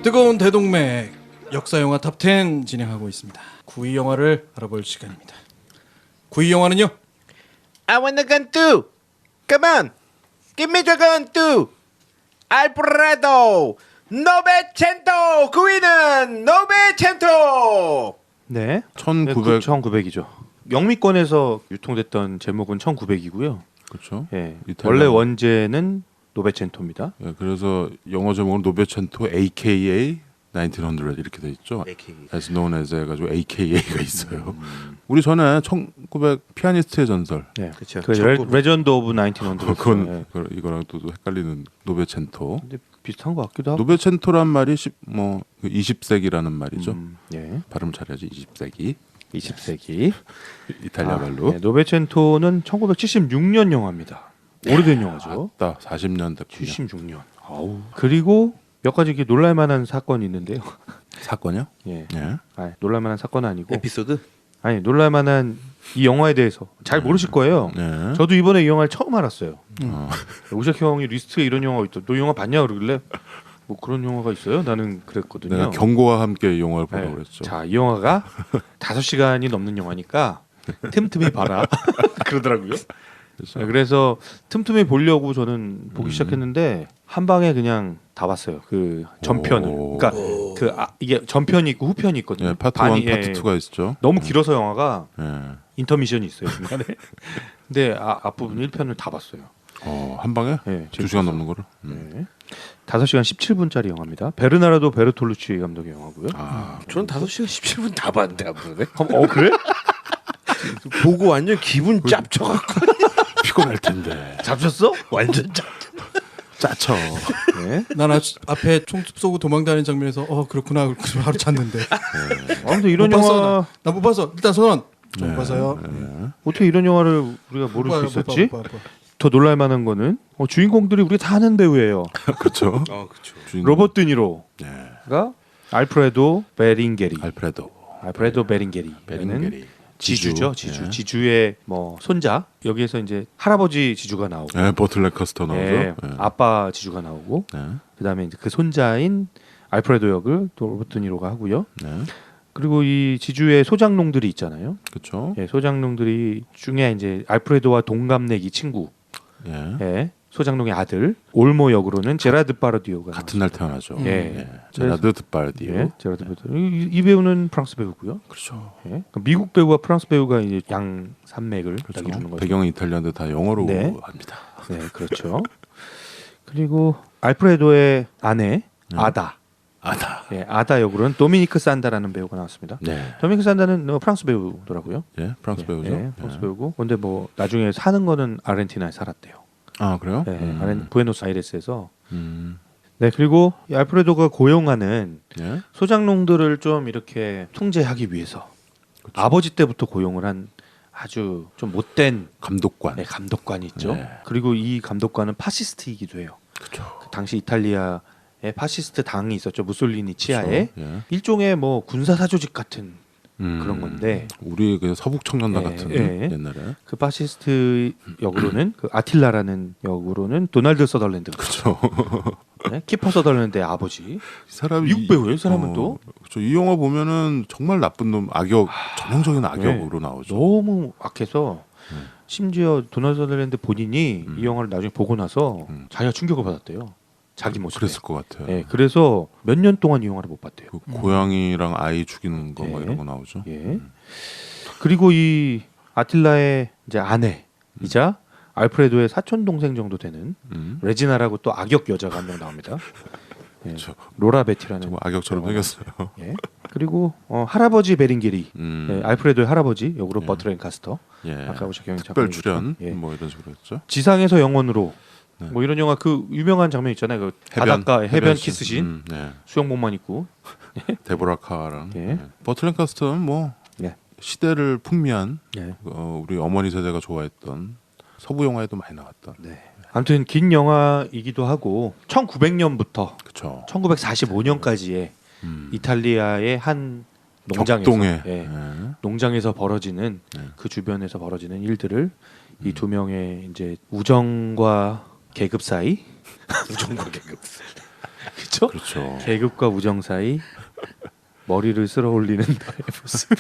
뜨거운 대동맥 역사영화 탑10 진행하고 있습니다. 9위 영화를 알아볼 시간입니다. 9위 영화는요. I want the gun too. Come on. Give me the gun too. 알프레도 노베첸토. 9위는 노베첸토. 네. 1900이죠. 영미권에서 유통됐던 제목은 1900이고요. 그렇죠. 예. 이탈리아. 원래 원제는 노베첸토입니다. 예, 그래서 영어 제목은 노베첸토 AKA 1900 이렇게 돼 있죠. As known as 해가지고 AKA가 있어요. 우리 전에 1900 피아니스트의 전설. 네. 그렇죠. 그 레전드 오브 1900. 그건 이거랑 또 헷갈리는 노베첸토. 근데 비슷한 것 같기도 하고. 노베첸토란 말이 20세기라는 말이죠. 예. 발음 잘해야지 20세기. 20세기. 이탈리아 말로. 네, 노베첸토는 1976년 영화입니다. 오래된 영화죠. 맞다. 40년 됐군요. 76년. 아우. 그리고 몇 가지 이렇게 놀랄만한 사건이 있는데요. 사건이요? 예. 예. 아니, 놀랄만한 사건은 아니고. 에피소드. 아니, 놀랄만한 이 영화에 대해서 잘 모르실 거예요. 네. 저도 이번에 이 영화를 처음 알았어요. 어. 우작 형이 리스트에 이런 영화가 있다. 너 이 영화 봤냐 그러길래 뭐 그런 영화가 있어요? 나는 그랬거든요. 내가 경고와 함께 이 영화를 보라고 네. 그랬죠. 자, 이 영화가 5시간이 넘는 영화니까 틈틈이 봐라. 그러더라고요. 네, 그래서 틈틈이 보려고 저는 보기 시작했는데 한 방에 그냥 다 봤어요. 그 전편을. 오. 그러니까 이게 전편이 있고 후편이 있거든요. 예, 파트 1, 파트 2가 있죠. 너무 길어서 영화가 예. 인터미션이 있어요 중간에. 근데 앞부분 1편을 다 봤어요. 한 방에 네, 2시간 넘는 거를. 네. 5시간 17분짜리 영화입니다. 베르나르도 베르톨루치 감독의 영화고요. 저는 5시간 17분 다 봤는데 아무래. 그래? 보고 완전 기분 짭쳐갖고 피곤할 텐데. 잡혔어? 완전 짭. 짜쳐. 네. 난 앞에 총 쏘고 도망다니는 장면에서 그렇구나 하루 잤는데. 아무튼 이런 못 봤어, 영화 나 못 봤어. 일단 선언. 못 봐서요. 어떻게 이런 영화를 우리가 모를 못 수 봐요, 있었지? 못 봐. 더 놀랄만한 거는 주인공들이 우리가 다 아는 배우예요. 그렇죠. 그렇죠. 로버트 드니로가 네. 알프레도 베링게리. 알프레도 베링게리. 베링게리. 지주죠. 예. 지주의 뭐 손자. 여기에서 이제 할아버지 지주가 나오고. 네, 버트 랭커스터 나오죠. 예, 예. 아빠 지주가 나오고. 네. 그다음에 이제 그 손자인 알프레도 역을 또 로버트 드니로가 하고요. 네. 그리고 이 지주의 소장농들이 있잖아요. 그렇죠. 예, 소장농들이 중에 이제 알프레도와 동갑내기 친구. 예. 예, 소장농의 아들 올모 역으로는 제라드 파르디오가 같은 날 태어나죠. 예. 제라드 드파르디오. 예, 제라드 파르디오. 이 배우는 프랑스 배우고요. 그렇죠. 예, 그러니까 미국 배우와 프랑스 배우가 이제 양 산맥을 딱 그렇죠. 이루는 거죠. 배경은 이탈리아인데 다 영어로 네. 합니다. 네, 그렇죠. 그리고 알프레도의 아내 아다. 예, 아다 역으로는 도미니크 산다라는 배우가 나왔습니다. 네. 도미니크 산다는 프랑스 배우더라고요. 예, 프랑스 배우죠. 예, 프랑스 예. 배우고. 근데 뭐 나중에 사는 거는 아르헨티나에 살았대요. 아, 그래요? 예, 부에노스아이레스에서. 음. 네, 그리고 이 알프레도가 고용하는 예. 소장농들을 좀 이렇게 통제하기 위해서 그렇죠. 아버지 때부터 고용을 한 아주 좀 못된 감독관. 네, 감독관이 있죠. 네. 그리고 이 감독관은 파시스트이기도 해요. 그렇죠. 그 당시 이탈리아에 파시스트 당이 있었죠. 무솔리니 치하에 예. 일종의 뭐 군사 사조직 같은 그런 건데 우리 그 서북 청년단 예, 같은 예. 옛날에. 그 파시스트 역으로는 그 아틸라라는 역으로는 도널드 서덜랜드. 그렇죠. 네? 키퍼 서덜랜드의 아버지. 이 사람이 미국 배우예요, 이 사람은 또. 그렇죠. 이 영화 보면은 정말 나쁜 놈, 악역, 전형적인 악역으로 나오죠. 너무 악해서 심지어 도널드 서덜랜드 본인이 이 영화를 나중에 보고 나서 자기가 충격을 받았대요. 자기 모습에. 그랬을 것 같아요. 예, 그래서 몇 년 동안 이 영화를 못 봤대요. 그 고양이랑 아이 죽이는 거 뭐 예. 이런 거 나오죠. 예. 그리고 이 아틸라의 이제 아내이자 알프레도의 사촌 동생 정도 되는 레지나라고 또 악역 여자가 한 명 나옵니다. 예. 그렇죠. 로라 베티라는. 정말 악역처럼 생겼어요. 예. 그리고 할아버지 베링게리, 예, 알프레도의 할아버지 역으로 예. 버트 랭카스터. 예. 아까 오셨 경영 특별 작가님 출연 예. 뭐 이런 식으로 했죠. 지상에서 영원으로. 네. 뭐 이런 영화 그 유명한 장면 있잖아요. 그 바닷가 해변 키스신 네. 수영복만 입고. 데보라 카랑 예. 네. 버트 랭카스터는 뭐 예. 시대를 풍미한 예. 우리 어머니 세대가 좋아했던 서부 영화에도 많이 나왔던. 네. 아무튼 긴 영화이기도 하고 1900년부터 그렇죠. 1945년까지의 이탈리아의 한 농장에서 격동에 예, 예. 농장에서 벌어지는 네. 그 주변에서 벌어지는 일들을 이 두 명의 이제 우정과 계급 사이, 우정과 계급. 그렇죠? 그렇죠. 계급과 우정 사이 머리를 쓸어 올리는 나의 모습.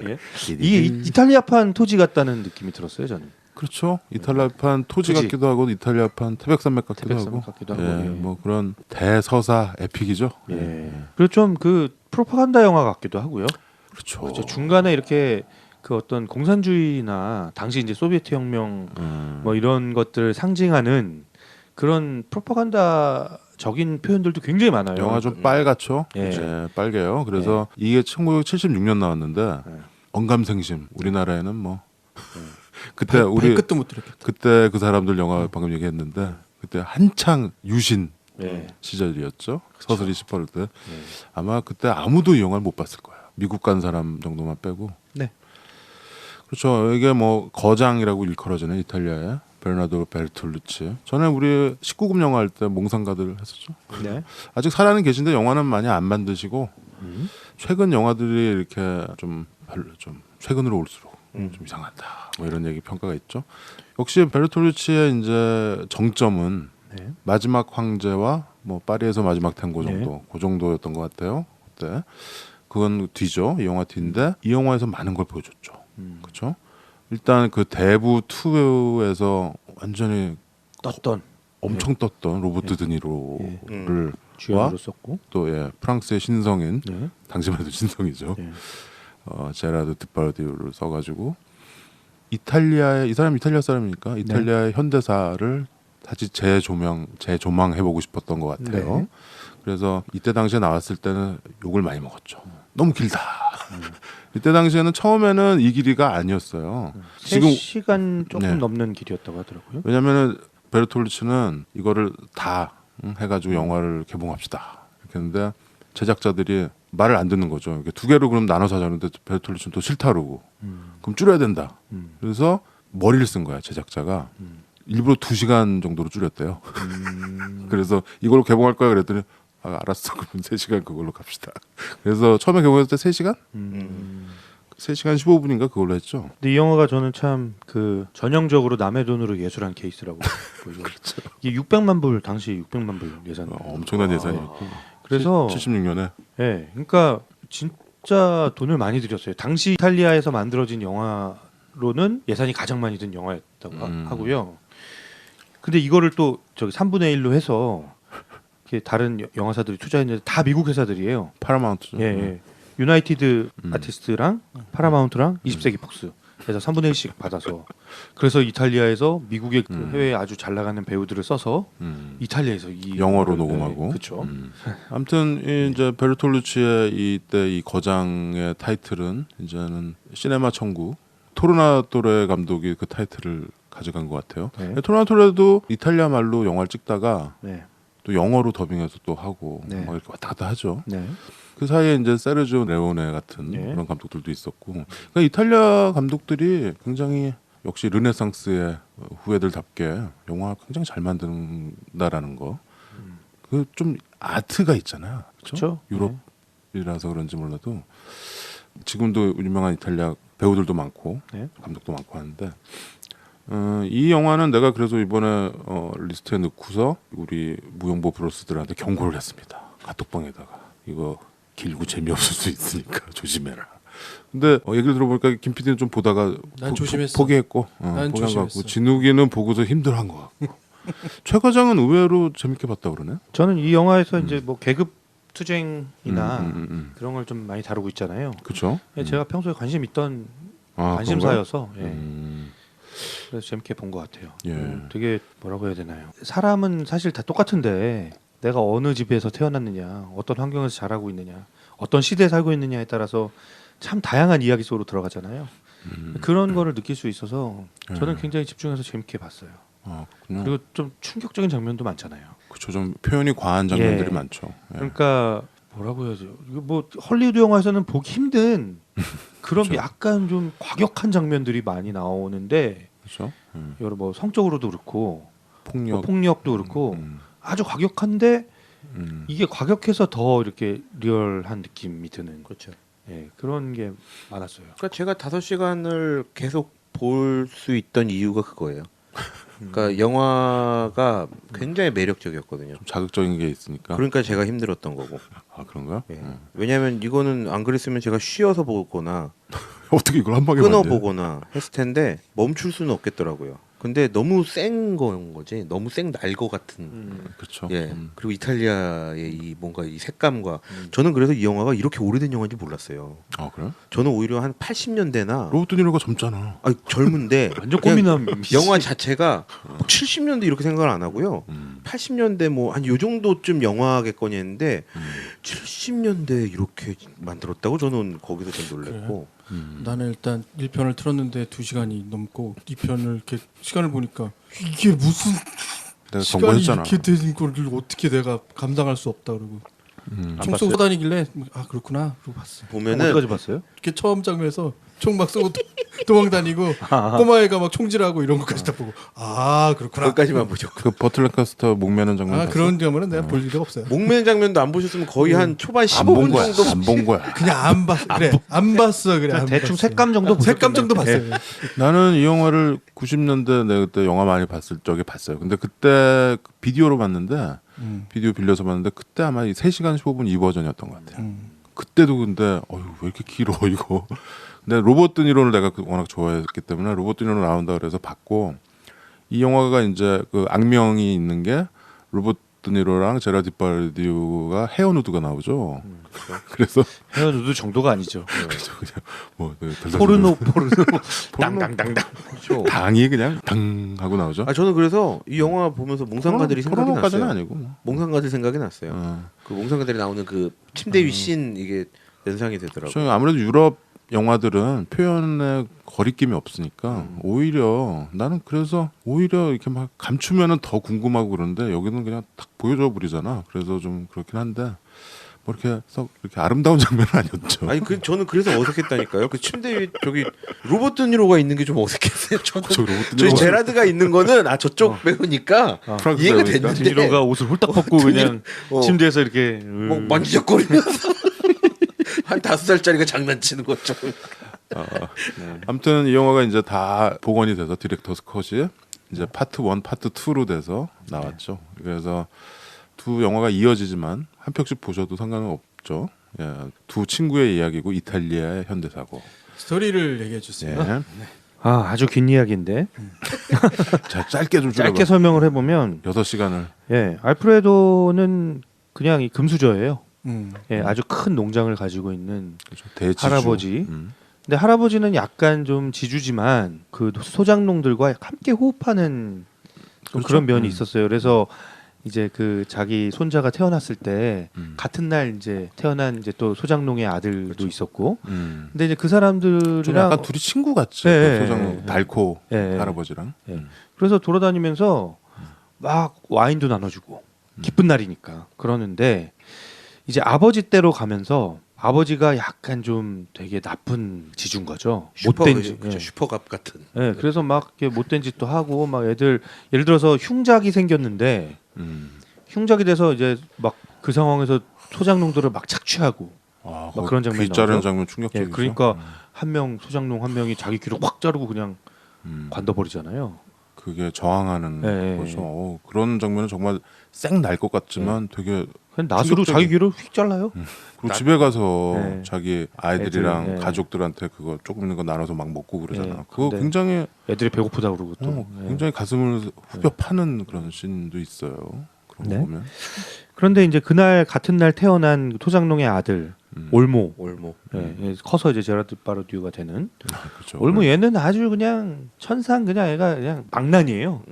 예? 이게 이탈리아판 토지 같다는 느낌이 들었어요, 저는. 그렇죠. 이탈리아판 토지 토지. 같기도 하고 이탈리아판 태백산맥 같기도 태백산맥 하고. 같기도 하고, 예, 예. 뭐 그런 대서사 에픽이죠. 예. 그리고 좀 그 프로파간다 영화 같기도 하고요. 그렇죠. 그렇죠. 중간에 이렇게 그 어떤 공산주의나 당시 이제 소비에트 혁명 뭐 이런 것들을 상징하는 그런 프로파간다적인 표현들도 굉장히 많아요. 영화 좀 빨갛죠. 예. 예, 빨개요. 그래서 이게 1976년 나왔는데 예. 언감생심 우리나라에는 뭐 그때 우리 발끝도 못 들었겠다. 그때 그 사람들 영화 방금 얘기했는데 그때 한창 유신 예. 시절이었죠. 서슬이 시퍼럴 때 아마 그때 아무도 이 영화를 못 봤을 거예요. 미국 간 사람 정도만 빼고. 네. 그렇죠. 이게 뭐 거장이라고 일컬어지는 이탈리아의 베르나르도 베르톨루치. 전에 우리 19금 영화 할 때 몽상가들 했었죠. 네. 아직 살아는 계신데 영화는 많이 안 만드시고 최근 영화들이 이렇게 좀 별로 좀 최근으로 올수록 좀 이상하다. 뭐 이런 얘기 평가가 있죠. 역시 베르톨루치의 이제 정점은 네. 마지막 황제와 뭐 파리에서 마지막 탱고 정도, 네. 그 정도였던 것 같아요. 그때 그건 뒤죠. 이 영화 뒤인데 이 영화에서 많은 걸 보여줬죠. 그렇죠? 일단 그 대부 2에서 완전히 떴던 엄청 떴던 로버트 드니로를 주연으로 썼고 또 예, 프랑스의 신성인 네. 당시만 해도 신성이죠. 네. 제라드 드파르디오를 써가지고 이탈리아의 이 사람 이탈리아 사람이니까 이탈리아의 현대사를 다시 재조망해보고 싶었던 것 같아요. 네. 그래서 이때 당시에 나왔을 때는 욕을 많이 먹었죠. 너무 길다. 이때 당시에는 처음에는 이 길이가 아니었어요. 지금 3시간 조금 네. 넘는 길이었다고 하더라고요. 왜냐하면 베르톨루치는 이거를 다 해가지고 영화를 개봉합시다 이렇게 했는데 제작자들이 말을 안 듣는 거죠. 이렇게 두 개로 그럼 나눠서 하자는데 베르톨루치는 또 싫다 그러고 그럼 줄여야 된다. 그래서 머리를 쓴 거야 제작자가. 일부러 2시간 정도로 줄였대요. 그래서 이걸로 개봉할 거야 그랬더니 알았어 그럼 3시간 그걸로 갑시다. 그래서 처음에 개봉했을 때 3시간? 3시간 15분인가 그걸로 했죠. 근데 이 영화가 저는 참 그 전형적으로 남의 돈으로 예술한 케이스라고 보여요. 그렇죠. 이게 600만 불 당시 600만 불 예산. 엄청난 예산이었고. 그래서 76년에 예, 그러니까 진짜 돈을 많이 들였어요. 당시 이탈리아에서 만들어진 영화로는 예산이 가장 많이 든 영화였다고 하고요. 근데 이거를 또 저기 3분의 1로 해서 이렇게 다른 영화사들이 투자했는데 다 미국 회사들이에요. 파라마운트죠. 예, 예. 유나이티드 아티스트랑 파라마운트랑 20세기 폭스 해서 3분의 1씩 받아서 그래서 이탈리아에서 미국의 그 해외에 아주 잘 나가는 배우들을 써서 이탈리아에서 이 영어로 영화를, 녹음하고. 그렇죠. 아무튼 이제 베르톨루치의 이때 이 거장의 타이틀은 이제는 시네마 천국 토르나토레 감독이 그 타이틀을 가져간 것 같아요. 네. 토르나토레도 이탈리아 말로 영화를 찍다가 네. 또 영어로 더빙해서 또 하고 네. 뭐 이렇게 왔다 갔다 하죠. 네. 그 사이에 이제 세르지오 레오네 같은 네. 그런 감독들도 있었고, 그러니까 이탈리아 감독들이 굉장히 역시 르네상스의 후예들답게 영화 굉장히 잘 만든다라는 거. 그 좀 아트가 있잖아요. 그렇죠. 유럽이라서 그런지 몰라도 지금도 유명한 이탈리아 배우들도 많고 네. 감독도 많고 하는데 이 영화는 내가 그래서 이번에 리스트에 넣고서 우리 무용보 브로스들한테 경고를 했습니다. 카톡방에다가 이거 길고 재미없을 수 있으니까 조심해라. 근데 얘기를 들어보니까 김 PD는 좀 보다가 난 조심했어. 포기했고 난 포기한 것 조심했어. 같고 진욱이는 보고서 힘들어한 것 같고 최 과장은 의외로 재밌게 봤다 그러네. 저는 이 영화에서 이제 뭐 계급 투쟁이나 그렇죠. 그런 걸 좀 많이 다루고 있잖아요. 그렇죠. 제가 평소에 관심 있던 아, 관심사여서 예. 음, 그래서 재밌게 본 것 같아요. 예. 되게 뭐라고 해야 되나요? 사람은 사실 다 똑같은데 내가 어느 집에서 태어났느냐, 어떤 환경에서 자라고 있느냐, 어떤 시대에 살고 있느냐에 따라서 참 다양한 이야기 속으로 들어가잖아요. 그런 거를 느낄 수 있어서 저는 굉장히 집중해서 재밌게 봤어요. 아, 그렇군요. 그리고 좀 충격적인 장면도 많잖아요. 그렇죠. 좀 표현이 과한 장면들이 예. 많죠. 예. 그러니까 뭐라고 해야죠? 이거 뭐 헐리우드 영화에서는 보기 힘든 그런 그렇죠. 약간 좀 과격한 장면들이 많이 나오는데 그렇죠. 여러 뭐 성적으로도 그렇고 폭력, 뭐 폭력도 그렇고 음, 아주 과격한데 음. 이게 과격해서 더 이렇게 리얼한 느낌이 드는. 그렇죠. 예, 그런 게 많았어요. 그러니까 제가 5시간을 계속 볼 수 있던 이유가 그거예요. 그러니까 영화가 굉장히 매력적이었거든요. 좀 자극적인 게 있으니까. 그러니까 제가 힘들었던 거고. 아 그런가요? 예. 왜냐하면 이거는 안 그랬으면 제가 쉬어서 보거나 어떻게 이걸 한 방에 끊어 봤냐? 보거나 했을 텐데 멈출 수는 없겠더라고요. 근데 너무 센 건 거지. 너무 생 날 것 같은. 그렇죠. 예. 그리고 이탈리아의 이 뭔가 이 색감과 저는 그래서 이 영화가 이렇게 오래된 영화인지 몰랐어요. 아 그래? 저는 오히려 한 80년대나 로버트 니로가 젊잖아. 아니, 젊은데 완전 그냥 꽃미남 영화 자체가 70년대 이렇게 생각을 안 하고요. 80년대 뭐 한 요 정도쯤 영화겠거니 했는데 70년대 이렇게 만들었다고 저는 거기서 좀 놀랐고. 나는 일단 1편을 틀었는데 2시간이 넘고 2편을 이렇게 시간을 보니까 이게 무슨 내가 시간이 경고했잖아. 이렇게 되는 걸 어떻게 내가 감당할 수 없다 그러고 총 봤어요? 쏘고 다니길래 아 그렇구나 그러고 봤어. 보면은 어디까지 봤어요? 이렇게 처음 장면에서 총 막 쏘고 도망 다니고 꼬마애가 막 총질하고 이런 것까지 다 보고 아 그렇구나. 거기까지만 보셨고 그 버트 랭카스터 목매는 장면. 아 봤어? 그런 장면은 내가 볼 일이 없어요. 목매는 장면도 안 보셨으면 거의 한 초반 안 본 15분 거야. 정도 안 본 거야. 그냥 안 봤어. 그래 안 봤어 그래. 안 대충 봤어. 색감 정도 색감 정도 보셨겠네. 봤어요. 나는 이 영화를 90년대 내가 그때 영화 많이 봤을 적에 봤어요. 근데 그때 비디오로 봤는데 비디오 빌려서 봤는데 그때 아마 이 3시간 15분 이 버전이었던 것 같아요. 그때도 근데 어휴 왜 이렇게 길어 이거. 근데 로버트 드니로를 내가 워낙 좋아했기 때문에 로버트 드니로 나온다 그래서 봤고 이 영화가 이제 그 악명이 있는 게 로버트 드니로랑 제라 디파르디오가 헤어 누드가 나오죠. 그래서 헤어 누드 정도가 아니죠. 그래서 그냥 뭐 포르노 당당당당. 당이 그냥 당 하고 나오죠. 아 저는 그래서 이 영화 보면서 몽상가들이 생각이 포르노까지는 났어요. 아니고 뭐. 몽상가들 생각이 났어요. 그 몽상가들이 나오는 그 침대 위 씬 이게 연상이 되더라고요. 그렇죠. 아무래도 유럽 영화들은 표현에 거리낌이 없으니까 오히려 나는 그래서 오히려 이렇게 막 감추면은 더 궁금하고 그런데 여기는 그냥 딱 보여줘 버리잖아. 그래서 좀 그렇긴 한데 뭐 이렇게 썩 이렇게 아름다운 장면은 아니었죠. 아니 그 저는 그래서 어색했다니까요. 그 침대 위에 저기 로버트 니로가 있는 게 좀 어색했어요. 저는 저 로버트 저희 니로가- 제라드가 있는 거는 아 저쪽 배우니까 프랑스 이해가 배우니까. 됐는데 드니로가 옷을 홀딱 벗고 그냥 어. 침대에서 이렇게 뭐 만지작거리면서 한 5살짜리가 장난치는 것좀 아무튼 이 영화가 이제 다 복원이 돼서 디렉터스 컷이 이제 파트 1, 파트 2로 돼서 나왔죠. 그래서 두 영화가 이어지지만 한 편씩 보셔도 상관은 없죠. 예, 두 친구의 이야기고 이탈리아의 현대사고. 스토리를 얘기해 주세요. 예. 아주 긴 이야기인데 자, 짧게 좀 줄여봐. 짧게 설명을 해보면 6시간을. 예, 알프레도는 그냥 이 금수저예요. 음. 예, 아주 큰 농장을 가지고 있는 그렇죠. 대지주. 할아버지. 근데 할아버지는 약간 좀 지주지만 그 소장농들과 함께 호흡하는 좀 그렇죠. 그런 면이 있었어요. 그래서 이제 그 자기 손자가 태어났을 때 같은 날 이제 태어난 이제 또 소장농의 아들도 있었고, 근데 이제 그 좀 사람들이랑 약간 둘이 친구 같지. 네, 소장 네, 달코 네. 할아버지랑. 예. 그래서 돌아다니면서 막 와인도 나눠주고 기쁜 날이니까 그러는데 이제 아버지 때로 가면서 아버지가 약간 좀 되게 나쁜 지주인 거죠. 못된 지. 그렇죠. 예. 슈퍼갑 같은. 예, 그래서 막 이렇게 못된 짓도 하고 막 애들 예를 들어서 흉작이 생겼는데 흉작이 돼서 이제 막 그 상황에서 소장농들을 막 착취하고 아, 막 그런 장면이 귀 자르는 나오죠. 장면 예, 충격적이죠. 그러니까 한 명 소장농 한 명이 자기 귀를 확 자르고 그냥 관둬버리잖아요. 그게 저항하는 예, 거죠. 예. 그런 장면은 정말 쌩 날 것 같지만 되게 그냥 낫으로 자기 충격적인- 귀를 휙 잘라요. 그리고 집에 가서 네. 자기 아이들이랑 애들, 네. 가족들한테 그거 조금 있는 거 나눠서 막 먹고 그러잖아. 네, 그거 근데 굉장히 애들이 배고프다 그러고 또. 예. 굉장히 가슴을 후벼 파는 그런 씬도 있어요. 그런 거 네. 보면. 그런데 이제 그날 같은 날 태어난 소장농의 아들 올모. 올모. 예, 커서 이제 제라드 바르디우가 되는 그렇죠. 올모 얘는 아주 그냥 천상 그냥 애가 그냥 망난이에요.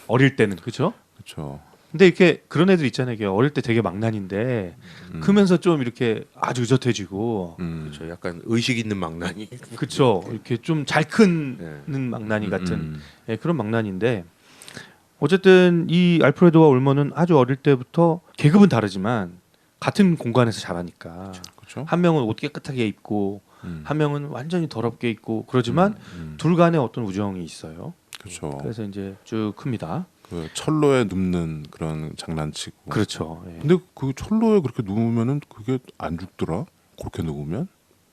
어릴 때는 그렇죠. 그렇죠. 근데 이렇게 그런 애들 있잖아요. 이게 어릴 때 되게 망난인데 크면서 좀 이렇게 아주 의젓해지고 그렇죠. 약간 의식 있는 망나니. 그렇죠. 이렇게 좀 잘 크는 네. 망난이 같은 예, 그런 망난인데 어쨌든 이 알프레도와 올모는 아주 어릴 때부터 계급은 다르지만 같은 공간에서 자라니까 그렇죠. 한 명은 옷 깨끗하게 입고 한 명은 완전히 더럽게 입고 그러지만 음. 둘 간에 어떤 우정이 있어요. 그렇죠. 그래서 이제 쭉 큽니다. 그 철로에 눕는 그런 장난치고. 그렇죠. 예. 근데 그 철로에 그렇게 누우면은 그게 안 죽더라. 그렇게 누우면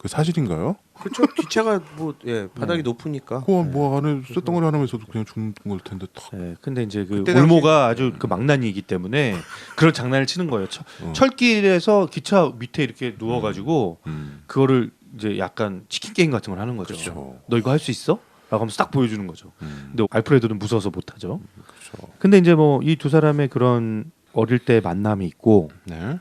그 사실인가요? 그렇죠. 기차가 뭐 바닥이 높으니까. 그거 뭐 안에 쇳덩어리 하나만 있어도 그냥 죽는 걸 텐데 탁. 네, 근데 이제 그 그때 올모가 아주 그 망나니이기 때문에 그런 장난을 치는 거예요. 철길에서 기차 밑에 이렇게 누워가지고 그거를 이제 약간 치킨 게임 같은 걸 하는 거죠. 그렇죠. 너 이거 할 수 있어? 라고 하면서 딱 보여주는 거죠. 근데 알프레도는 무서워서 못하죠. 그렇죠. 근데 이제 뭐 이 두 사람의 그런 어릴 때 만남이 있고 네.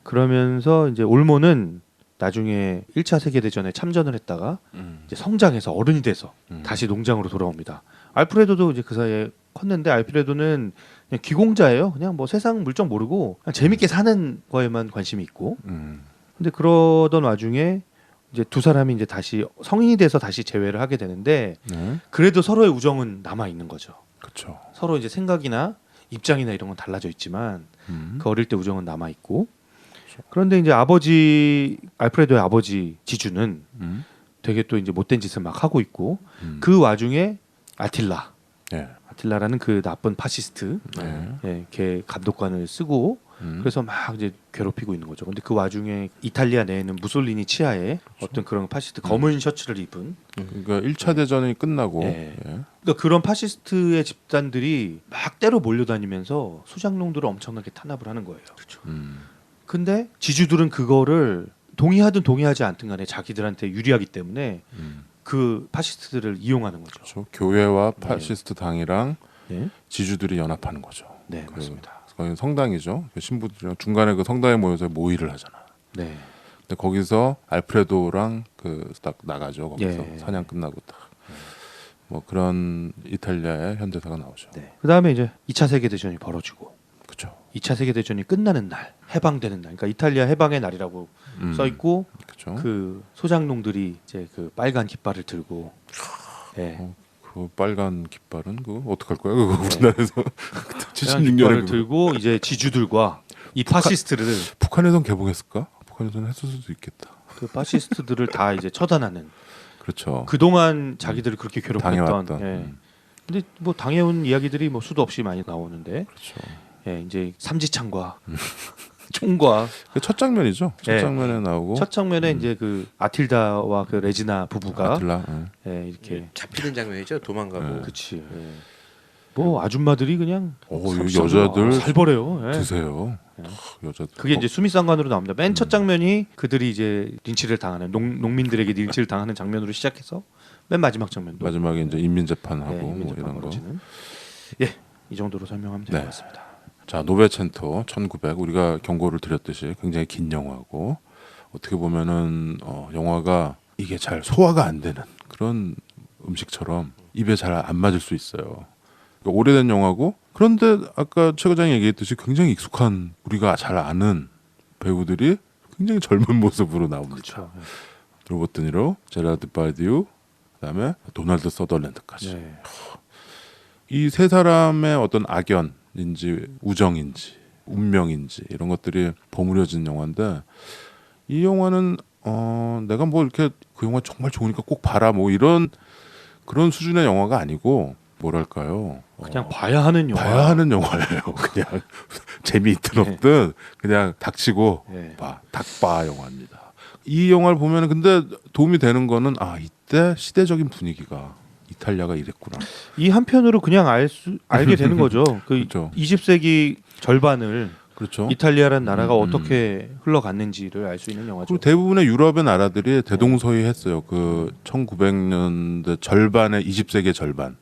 그러면서 이제 올모는 나중에 1차 세계대전에 참전을 했다가 이제 성장해서 어른이 돼서 다시 농장으로 돌아옵니다. 알프레도도 이제 그 사이에 컸는데 알프레도는 그냥 귀공자예요. 그냥 뭐 세상 물정 모르고 그냥 재밌게 사는 거에만 관심이 있고. 근데 그러던 와중에 이제 두 사람이 이제 다시 성인이 돼서 다시 재회를 하게 되는데 네. 그래도 서로의 우정은 남아 있는 거죠. 그렇죠. 서로 이제 생각이나 입장이나 이런 건 달라져 있지만 그 어릴 때 우정은 남아 있고. 그런데 이제 아버지 알프레도의 아버지 지주는 되게 또 이제 못된 짓을 막 하고 있고 그 와중에 네. 아틸라라는 그 나쁜 파시스트 네. 걔 감독관을 쓰고 그래서 막 이제 괴롭히고 있는 거죠. 근데 그 와중에 이탈리아 내에는 무솔리니 치하에 어떤 그런 파시스트 검은 셔츠를 입은 그러니까 1차 대전이 끝나고 네. 예. 그러니까 그런 파시스트의 집단들이 막 때로 몰려다니면서 수장농들을 엄청나게 탄압을 하는 거예요. 그렇죠. 근데 지주들은 그거를 동의하든 동의하지 않든 간에 자기들한테 유리하기 때문에 그 파시스트들을 이용하는 거죠. 그렇죠. 교회와 파시스트 당이랑 네, 지주들이 연합하는 거죠. 네 그 맞습니다. 거기 성당이죠. 그 신부들이랑 중간에 그 성당에 모여서 모의를 하잖아. 네, 근데 거기서 알프레도랑 그 딱 나가죠. 거기서 예. 사냥 끝나고 딱. 뭐 그런 이탈리아의 현대사가 나오죠. 네. 그 다음에 이제 2차 세계 대전이 벌어지고 그렇죠. 2차 세계 대전이 끝나는 날, 해방되는 날, 그러니까 이탈리아 해방의 날이라고 써 있고 그렇죠. 그 소장농들이 이제 그 빨간 깃발을 들고, 네, 그 빨간 깃발은 그 어떡할 거야? 그거 네. 우리나라에서 빨간 76년에 깃발을 들고 이제 지주들과 이 파시스트를 북한에선 개봉했을까? 북한에서는 했을 수도 있겠다. 그 파시스트들을 다 이제 처단하는. 그렇죠. 그동안 자기들을 그렇게 괴롭혔던. 당해왔던. 예. 근데 뭐 당해온 이야기들이 뭐 수도 없이 많이 나오는데, 그렇죠. 예, 이제 삼지창과 총과 그첫 장면이죠. 첫 예. 장면에 나오고 첫 장면에 이제 그 아틸다와 그 레지나 부부가 아틀라. 예, 이렇게 잡히는 장면이죠. 도망가고. 네. 그치. 예. 뭐 아줌마들이 그냥 오, 삽시하고 여자들 살벌해요. 예. 드세요. 여자들. 그게 이제 수미상관으로 나옵니다. 맨 첫 장면이 그들이 이제 린치를 당하는 농민들에게 린치를 당하는 장면으로 시작해서 맨 마지막 장면도 마지막에 이제 인민 재판하고 예, 뭐 인민재판 이런 거. 벌어지는. 예, 이 정도로 설명하면 될 것 네. 같습니다. 자, 노베첸토 1900 우리가 경고를 드렸듯이 굉장히 긴 영화고 어떻게 보면은 영화가 이게 잘 소화가 안 되는 그런 음식처럼 입에 잘 안 맞을 수 있어요. 그러니까 오래된 영화고 그런데 아까 최 과장이 얘기했듯이 굉장히 익숙한 우리가 잘 아는 배우들이 굉장히 젊은 모습으로 나옵니다. 그렇죠. 로버트 드니로, 제라드 바디우, 그다음에 도널드 서더랜드까지. 네. 이 세 사람의 어떤 악연인지 우정인지 운명인지 이런 것들이 버무려진 영화인데 이 영화는 내가 뭐 이렇게 그 영화 정말 좋으니까 꼭 봐라 뭐 이런 그런 수준의 영화가 아니고 뭐랄까요? 그냥 봐야 하는 영화. 봐야 하는 영화예요. 그냥 재미있든 없든 그냥 닥치고 네. 닥봐 영화입니다. 이 영화를 보면 근데 도움이 되는 거는 이때 시대적인 분위기가 이탈리아가 이랬구나. 이 한편으로 그냥 알게 되는 거죠. 그 그렇죠. 20세기 절반을 그렇죠. 이탈리아라는 나라가 어떻게 흘러갔는지를 알 수 있는 영화죠. 그리고 대부분의 유럽의 나라들이 대동소이했어요. 그 1900년대 절반의 20세기 절반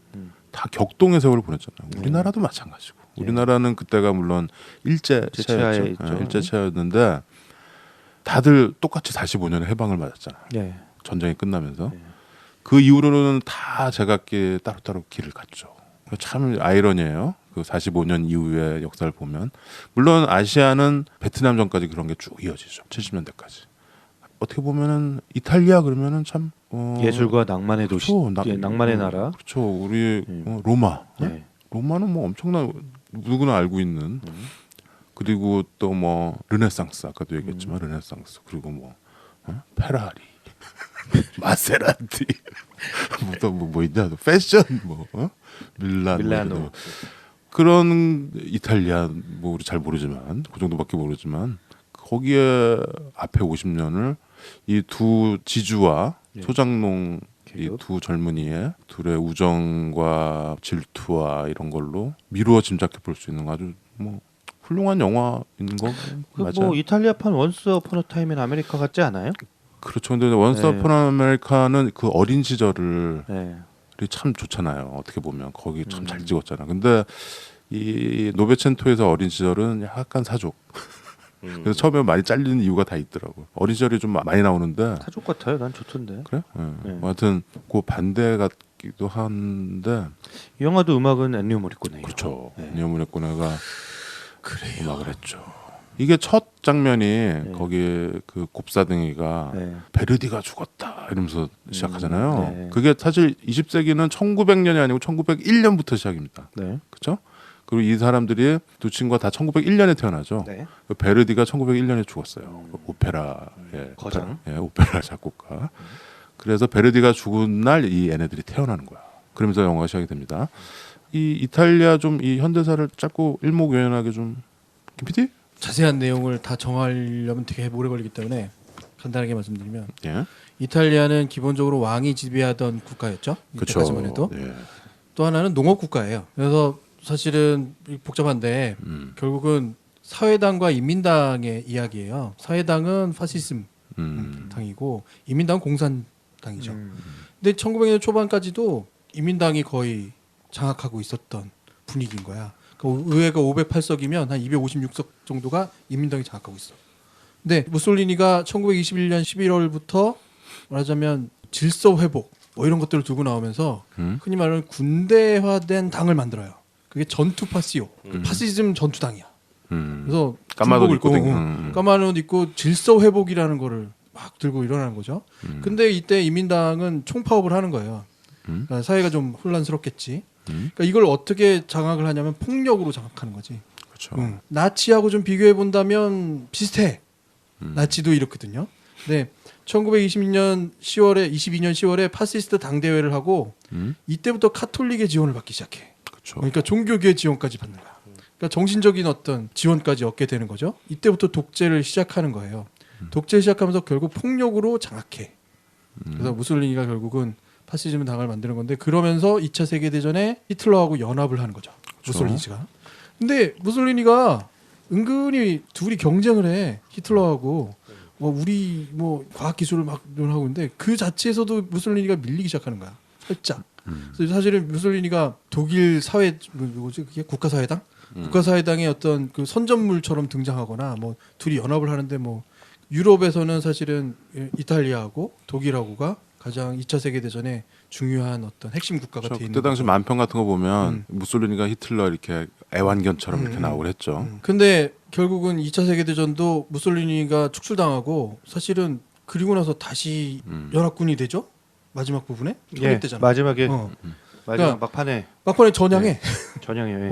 다 격동의 세월을 보냈잖아요. 우리나라도 마찬가지고. 우리나라는 그때가 물론 제체하에 일제체였죠. 있죠. 일제체였는데 다들 똑같이 45년에 해방을 맞았잖아요. 네. 전쟁이 끝나면서 그 이후로는 다 제각기 따로따로 길을 갔죠. 참 아이러니해요. 그 45년 이후의 역사를 보면 물론 아시아는 베트남 전까지 그런 게 쭉 이어지죠. 70년대까지. 어떻게 보면은 이탈리아 그러면은 참 예술과 낭만의 도시, 그렇죠. 낭만의 나라. 그렇죠. 우리 로마. 네. 로마는 뭐 엄청난 누구나 알고 있는 그리고 또 뭐 르네상스 아까도 얘기했지만 르네상스 그리고 뭐 페라리 마세라티 뭐 있냐 패션 뭐 밀라노 그런 이탈리아 뭐 우리 잘 모르지만 그 정도밖에 모르지만 거기에 앞에 50년을 이 두 지주와 예. 소장농 이 계급. 두 젊은이의 둘의 우정과 질투와 이런 걸로 미루어 짐작해 볼 수 있는 아주 뭐 훌륭한 영화인 거 맞아요. 뭐 이탈리아판 원스 어폰 어 타임 인 아메리카 같지 않아요? 그렇죠. 근데 원스 네. 어폰 아메리카는 그 어린 시절을 네. 참 좋잖아요. 어떻게 보면 거기 참 잘 찍었잖아. 근데 이 노베첸토에서 어린 시절은 약간 사족. 그래서 처음에 많이 잘리는 이유가 다 있더라고. 어린 시절이 좀 많이 나오는데 사족 같아요. 난 좋던데. 그래? 네. 하여튼 그 반대 같기도 한데 이 영화도 음악은 엔니오 모리코네요. 그렇죠. 네. 니오 모리코네가 음악을 했죠. 이게 첫 장면이 거기 그 곱사등이가 네. 베르디가 죽었다 이러면서 시작하잖아요. 네. 그게 사실 20세기는 1900년이 아니고 1901년부터 시작입니다. 네. 그렇죠? 그리고 이 사람들이 두 친구가 다 1901년에 태어나죠. 네. 베르디가 1901년에 죽었어요. 그 오페라의 거장. 오페라 작곡가. 그래서 베르디가 죽은 날 이 얘네들이 태어나는 거야. 그러면서 영화가 시작이 됩니다. 이 이탈리아 좀 이 현대사를 짧고 일목요연하게 좀 김PD? 자세한 내용을 다 정하려면 되게 오래 걸리기 때문에 간단하게 말씀드리면 예. 이탈리아는 기본적으로 왕이 지배하던 국가였죠. 이때까지만 해도. 예. 또 하나는 농업 국가예요. 그래서 사실은 복잡한데 결국은 사회당과 인민당의 이야기예요. 사회당은 파시즘 당이고 인민당은 공산당이죠. 근데 1900년 초반까지도 인민당이 거의 장악하고 있었던 분위기인 거야. 그러니까 의회가 508석이면 한 256석 정도가 인민당이 장악하고 있어. 근데 무솔리니가 1921년 11월부터 말하자면 질서 회복 뭐 이런 것들을 두고 나오면서 흔히 말하는 군대화된 당을 만들어요. 그게 전투 파시오, 파시즘 전투당이야. 그래서 까마도 군복을 입고 입고, 까마도 옷 입고 질서 회복이라는 거를 막 들고 일어나는 거죠. 근데 이때 인민당은 총파업을 하는 거예요. 그러니까 사회가 좀 혼란스럽겠지. 그러니까 이걸 어떻게 장악을 하냐면 폭력으로 장악하는 거지. 그렇죠. 나치하고 좀 비교해 본다면 비슷해. 나치도 이렇거든요. 네, 1922년 10월에 파시스트 당대회를 하고 이때부터 카톨릭의 지원을 받기 시작해. 그렇죠. 그러니까 종교계의 지원까지 받는 거야. 그러니까 정신적인 어떤 지원까지 얻게 되는 거죠. 이때부터 독재를 시작하는 거예요. 독재 시작하면서 결국 폭력으로 장악해. 그래서 무솔리니가 결국은 파시즘 당을 만드는 건데 그러면서 2차 세계 대전에 히틀러하고 연합을 하는 거죠. 무솔리니가. 근데 무솔리니가 은근히 둘이 경쟁을 해. 히틀러하고 우리 과학 기술을 막 하고 있는데 그 자체에서도 무솔리니가 밀리기 시작하는 거야. 살짝. 그래서 사실은 무솔리니가 독일 사회 뭐지 그게 국가사회당? 국가사회당의 어떤 그 선전물처럼 등장하거나 뭐 둘이 연합을 하는데 뭐 유럽에서는 사실은 이탈리아하고 독일하고가 가장 2차 세계 대전에 중요한 어떤 핵심 국가가 돼 있는 그때 당시 거죠. 만평 같은 거 보면 무솔리니가 히틀러 이렇게 애완견처럼 이렇게 나오고 했죠. 근데 결국은 2차 세계 대전도 무솔리니가 축출당하고 사실은 그리고 나서 다시 연합군이 되죠. 마지막 부분에 예. 때잖아. 마지막에 어. 마지막 그러니까 막판에 막판에 전향해. 전향에.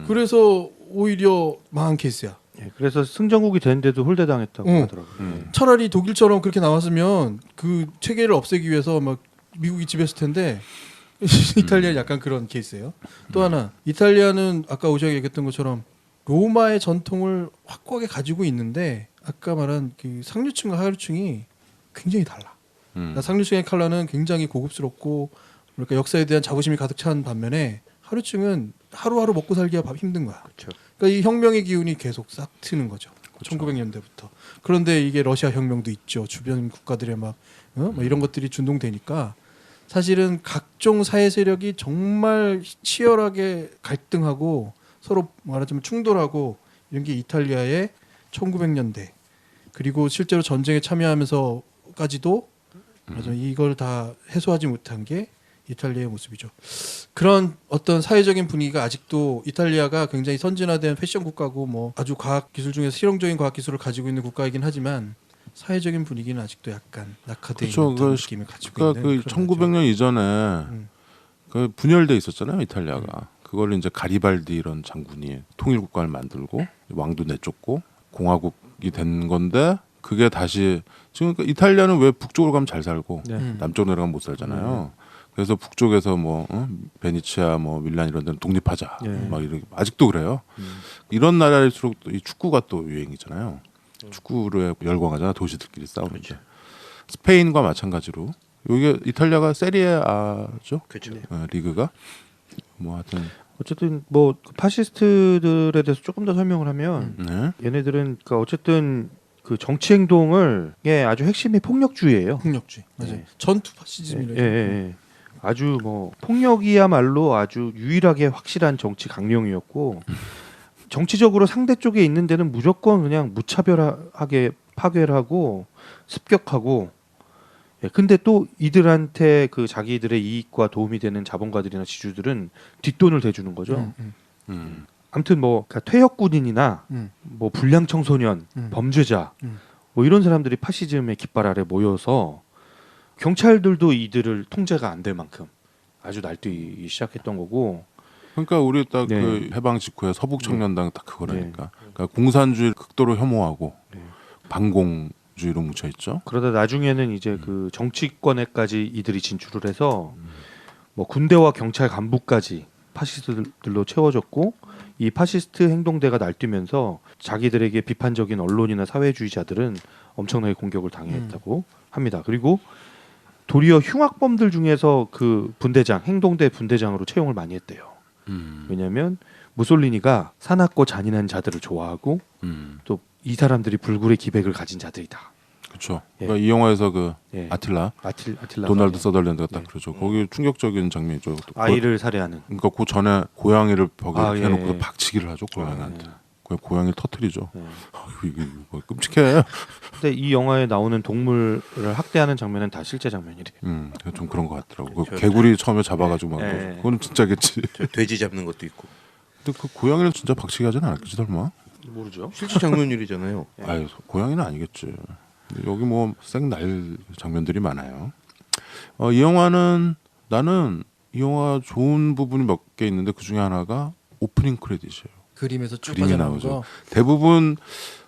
그래서 오히려 망한 케이스야. 예. 그래서 승전국이 됐는데도 홀대당했다고 하더라고요. 차라리 독일처럼 그렇게 나왔으면 그 체계를 없애기 위해서 막 미국이 지배했을 텐데 이탈리아는 약간 그런 케이스예요. 또 하나 이탈리아는 아까 오시아 얘기했던 것처럼 로마의 전통을 확고하게 가지고 있는데 아까 말한 그 상류층과 하류층이 굉장히 달라. 그러니까 상류층의 칼라는 굉장히 고급스럽고 그러니까 역사에 대한 자부심이 가득 찬 반면에 하류층은 하루하루 먹고 살기가 힘든 거야. 그렇죠. 그러니까 이 혁명의 기운이 계속 싹 트는 거죠. 1900년대부터. 그런데 이게 러시아 혁명도 있죠. 주변 국가들의 막 이런 것들이 준동되니까 사실은 각종 사회 세력이 정말 치열하게 갈등하고 서로 말하자면 충돌하고 이런 게 이탈리아의 1900년대 그리고 실제로 전쟁에 참여하면서까지도 맞아 이걸 다 해소하지 못한 게 이탈리아의 모습이죠. 그런 어떤 사회적인 분위기가 아직도 이탈리아가 굉장히 선진화된 패션 국가고 뭐 아주 과학 기술 중에서 실용적인 과학 기술을 가지고 있는 국가이긴 하지만 사회적인 분위기는 아직도 약간 낙하되어 있는 듯한 느낌을 가지고 있는 그 그런 1900년 이전에 그 분열돼 있었잖아요 이탈리아가. 그걸 이제 가리발디 이런 장군이 통일 국가를 만들고 왕도 내쫓고 공화국이 된 건데 그게 다시 지금 이탈리아는 왜 북쪽으로 가면 잘 살고 남쪽으로 내려가면 못 살잖아요. 그래서 북쪽에서 뭐 베니치아 뭐 밀란 이런 데는 독립하자 막 이런 아직도 그래요. 이런 나라일수록 이 축구가 또 유행이잖아요. 축구를 열광하잖아 도시들끼리 싸우는 게. 스페인과 마찬가지로 이게 이탈리아가 세리에아죠. 그렇죠. 리그가 뭐 하여튼 어쨌든 뭐 파시스트들에 대해서 조금 더 설명을 하면 네. 얘네들은 그러니까 어쨌든 그 정치 행동을 예, 아주 핵심이 폭력주의예요. 폭력주의. 맞아요. 네. 전투 파시즘이래요. 예. 아주 뭐 폭력이야말로 아주 유일하게 확실한 정치 강령이었고 정치적으로 상대 쪽에 있는 데는 무조건 그냥 무차별하게 파괴를 하고 습격하고 예, 근데 또 이들한테 그 자기들의 이익과 도움이 되는 자본가들이나 지주들은 뒷돈을 대주는 거죠. 아무튼 뭐 그러니까 퇴역 군인이나 뭐 불량 청소년, 범죄자 뭐 이런 사람들이 파시즘의 깃발 아래 모여서 경찰들도 이들을 통제가 안 될 만큼 아주 날뛰기 시작했던 거고. 그러니까 우리 딱 그 네. 해방 직후에 서북 청년당 딱 그거라니까. 그러니까 공산주의 극도로 혐오하고 네. 반공주의로 묻혀 있죠. 그러다 나중에는 이제 그 정치권에까지 이들이 진출을 해서 뭐 군대와 경찰 간부까지 파시스트들로 채워졌고 이 파시스트 행동대가 날뛰면서 자기들에게 비판적인 언론이나 사회주의자들은 엄청나게 공격을 당했다고 합니다. 그리고 도리어 흉악범들 중에서 그 분대장, 행동대 분대장으로 채용을 많이 했대요. 왜냐하면 무솔리니가 사납고 잔인한 자들을 좋아하고 또 이 사람들이 불굴의 기백을 가진 자들이다. 그렇죠. 예. 그러니까 이 영화에서 그 예. 아틸라 아틸라 도널드 서덜랜드가 딱 네. 그러죠. 거기 충격적인 장면이죠. 아이를 살해하는. 그러니까 그 전에 고양이를 벽에 아, 이렇게 해놓고 예. 박치기를 하죠. 고양이한테. 예. 그냥 고양이를 터뜨리죠. 예. 이게 뭐 끔찍해. 근데 이 영화에 나오는 동물을 학대하는 장면은 다 실제 장면이래. 좀 그런 것 같더라고. 그 저- 개구리 처음에 잡아가지고 막 예. 그거는 진짜겠지. 저 돼지 잡는 것도 있고 근데 그 고양이를 진짜 박치기 하지는 않았겠지 설마? 모르죠. 실제 장면일이잖아요. 아유 고양이는 아니겠지. 여기 뭐 생날 장면들이 많아요. 이 영화는 나는 이 영화 좋은 부분이 몇 개 있는데 그 중에 하나가 오프닝 크레딧이에요. 그림에서 쭉 그림이 빠져나온 나오죠. 거. 대부분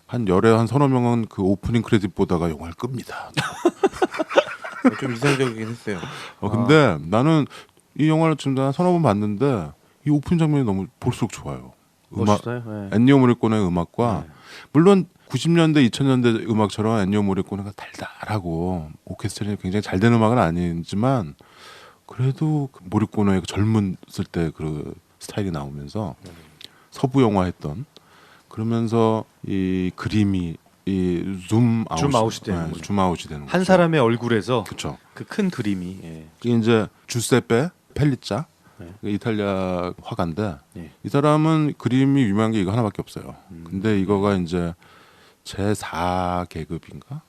한 열에 한 서너 명은 그 오프닝 크레딧 보다가 영화를 끕니다. 좀 이상적이긴 했어요. 근데 나는 이 영화를 지금 한 서너 번 봤는데 이 오프닝 장면이 너무 볼수록 좋아요. 멋있어요. 예. 엔니오 모리코네의 음악과 네. 물론 90년대 2000년대 음악처럼 엔니오 모리코네가 달달하고 오케스트라는 굉장히 잘 된 음악은 아니지만 그래도 그 모리코네의 젊은을 때 그 스타일이 나오면서 서부 영화 했던 그러면서 이 그림이 이 줌아웃이 되는 거죠. 줌아웃이 되는 한 거죠. 사람의 얼굴에서 그렇죠. 그 큰 그림이. 예. 이게 이제 주세페 펠리짜 네. 이탈리아 화가인데 네. 이 사람은 그림이 유명한 게 이거 하나밖에 없어요. 근데 이거가 이제 제4 계급인가?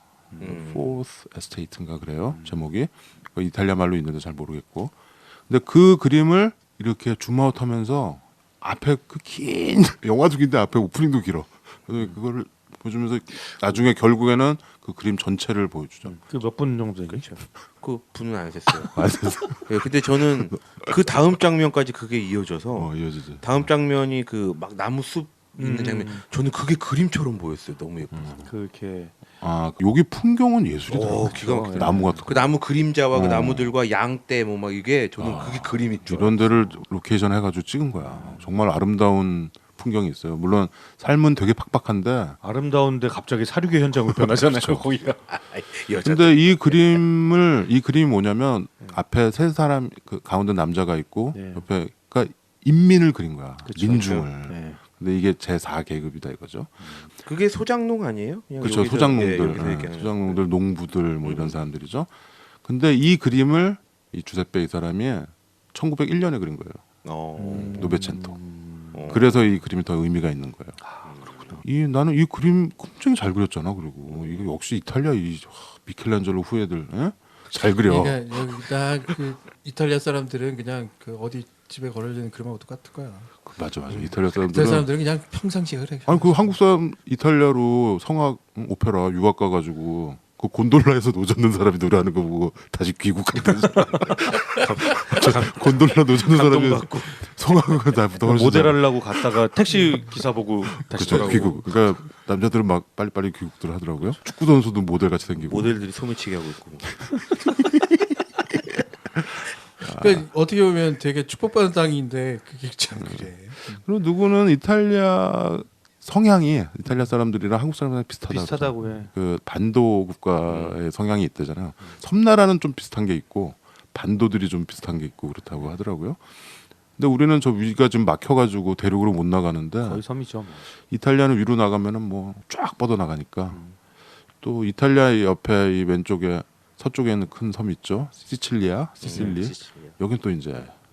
Fourth Estate인가 그래요. 제목이 이탈리아 말로 있는데 잘 모르겠고. 근데 그 그림을 이렇게 줌아웃하면서 앞에 그 긴 영화도 긴데 앞에 오프닝도 길어. 그래서 그거를 보여주면서 나중에 결국에는 그 그림 전체를 보여주죠. 그 몇 분 정도 되겠죠. 그 분은 안 했어요. 예, 근데 저는 그 다음 장면까지 그게 이어져서 이어지지. 다음 장면이 그 막 나무 숲 있는 장면. 저는 그게 그림처럼 보였어요. 너무 예뻐서. 그렇게 여기 풍경은 예술이더라고요. 기가 막히다. 나무 같은 그 나무 그림자와 그 어. 나무들과 양떼 뭐 막 이게 저는 그게 그림인 줄 이런 데를 로케이션 해가지고 찍은 거야. 정말 아름다운 풍경이 있어요. 물론 삶은 되게 팍팍한데, 아름다운데 갑자기 사륙의 현장으로 변하잖아요. 거기가. 여자. 근데 이 그림이 뭐냐면 앞에 세 사람 그 가운데 남자가 있고 네. 옆에 그러니까 인민을 그린 거야. 그쵸. 민중을. 네. 근데 이게 제4 계급이다 이거죠. 그게 소장농 아니에요? 그냥 그렇죠. 여기서, 소장농들, 예, 여기서 얘기하는 소장농들, 농부들 뭐 이런 사람들이죠. 근데 이 그림을 이 주세페 이 사람이 1901년에 그린 거예요. 노베첸토. 그래서 이 그림이 더 의미가 있는 거예요. 나는 이 그림 굉장히 잘 그렸잖아. 그리고 이거 역시 이탈리아 미켈란젤로 후예들 잘 그려. 그러니까 여기다 그 이탈리아 사람들은 그냥 그 어디 집에 걸어지는 그림하고 똑같을 거야. 맞아. 이탈리아 이탈리아 사람들은 사람들은 그냥 평상시에 그래. 아니 그 한국 사람 이탈리아로 성악 오페라 유학 가가지고 그 곤돌라에서 노젓는 사람이 노래하는 거 보고 다시 귀국하는 곤돌라 노젓는 사람이 성악을 다 부담을 모델하려고 갔다가 택시 기사 보고 다시 그렇죠. 돌아오고. 귀국. 그러니까 남자들은 막 빨리빨리 귀국들 하더라고요. 축구 선수도 모델 같이 생기고. 모델들이 소매치기 하고 있고. 그러니까 어떻게 보면 되게 축복받은 땅인데 그게 참 그래. 그리고 누구는 이탈리아 성향이 이탈리아 사람들이랑 한국 사람들이랑 비슷하다. 비슷하다고 해. 그 반도 국가의 성향이 있대잖아요. 섬나라는 좀 비슷한 게 있고 반도들이 좀 비슷한 게 있고 그렇다고 하더라고요. 근데 우리는 저 위가 지금 막혀가지고 대륙으로 못 나가는데 거의 섬이죠. 뭐. 이탈리아는 위로 나가면은 뭐 쫙 뻗어 나가니까 또 이탈리아 옆에 이 왼쪽에 서쪽에 있는 큰 섬 있죠. 시칠리. 시칠리아. 여긴 또 이제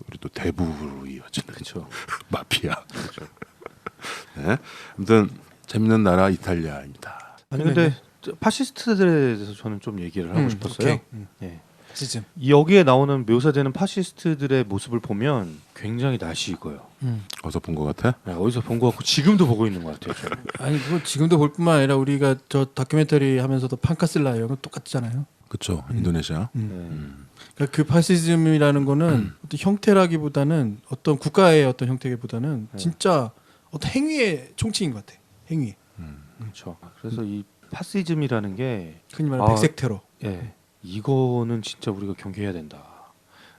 우리 또 대부로 이어지는 그렇죠. 마피아. 네. 아무튼 재밌는 나라 이탈리아입니다. 아니 근데 파시스트들에 대해서 저는 좀 얘기를 하고 싶었어요. 오케이. 예. 시즌. 여기에 나오는 묘사되는 파시스트들의 모습을 보면 굉장히 낯이 익어요. 어서 본 것 같아? 네, 어디서 본 것 같고 지금도 보고 있는 것 같아요. 저는. 아니 그거 지금도 볼 뿐만 아니라 우리가 저 다큐멘터리 하면서도 판카슬라 이런 건 똑같잖아요. 그렇죠. 인도네시아. 그러니까 그 파시즘이라는 거는 어떤 형태라기보다는 어떤 국가의 어떤 형태기보다는 진짜 어떤 행위의 총칭인 것 같아. 행위. 그렇죠. 그래서 이 파시즘이라는 게 흔히 말하는 백색 테러. 예, 이거는 진짜 우리가 경계해야 된다.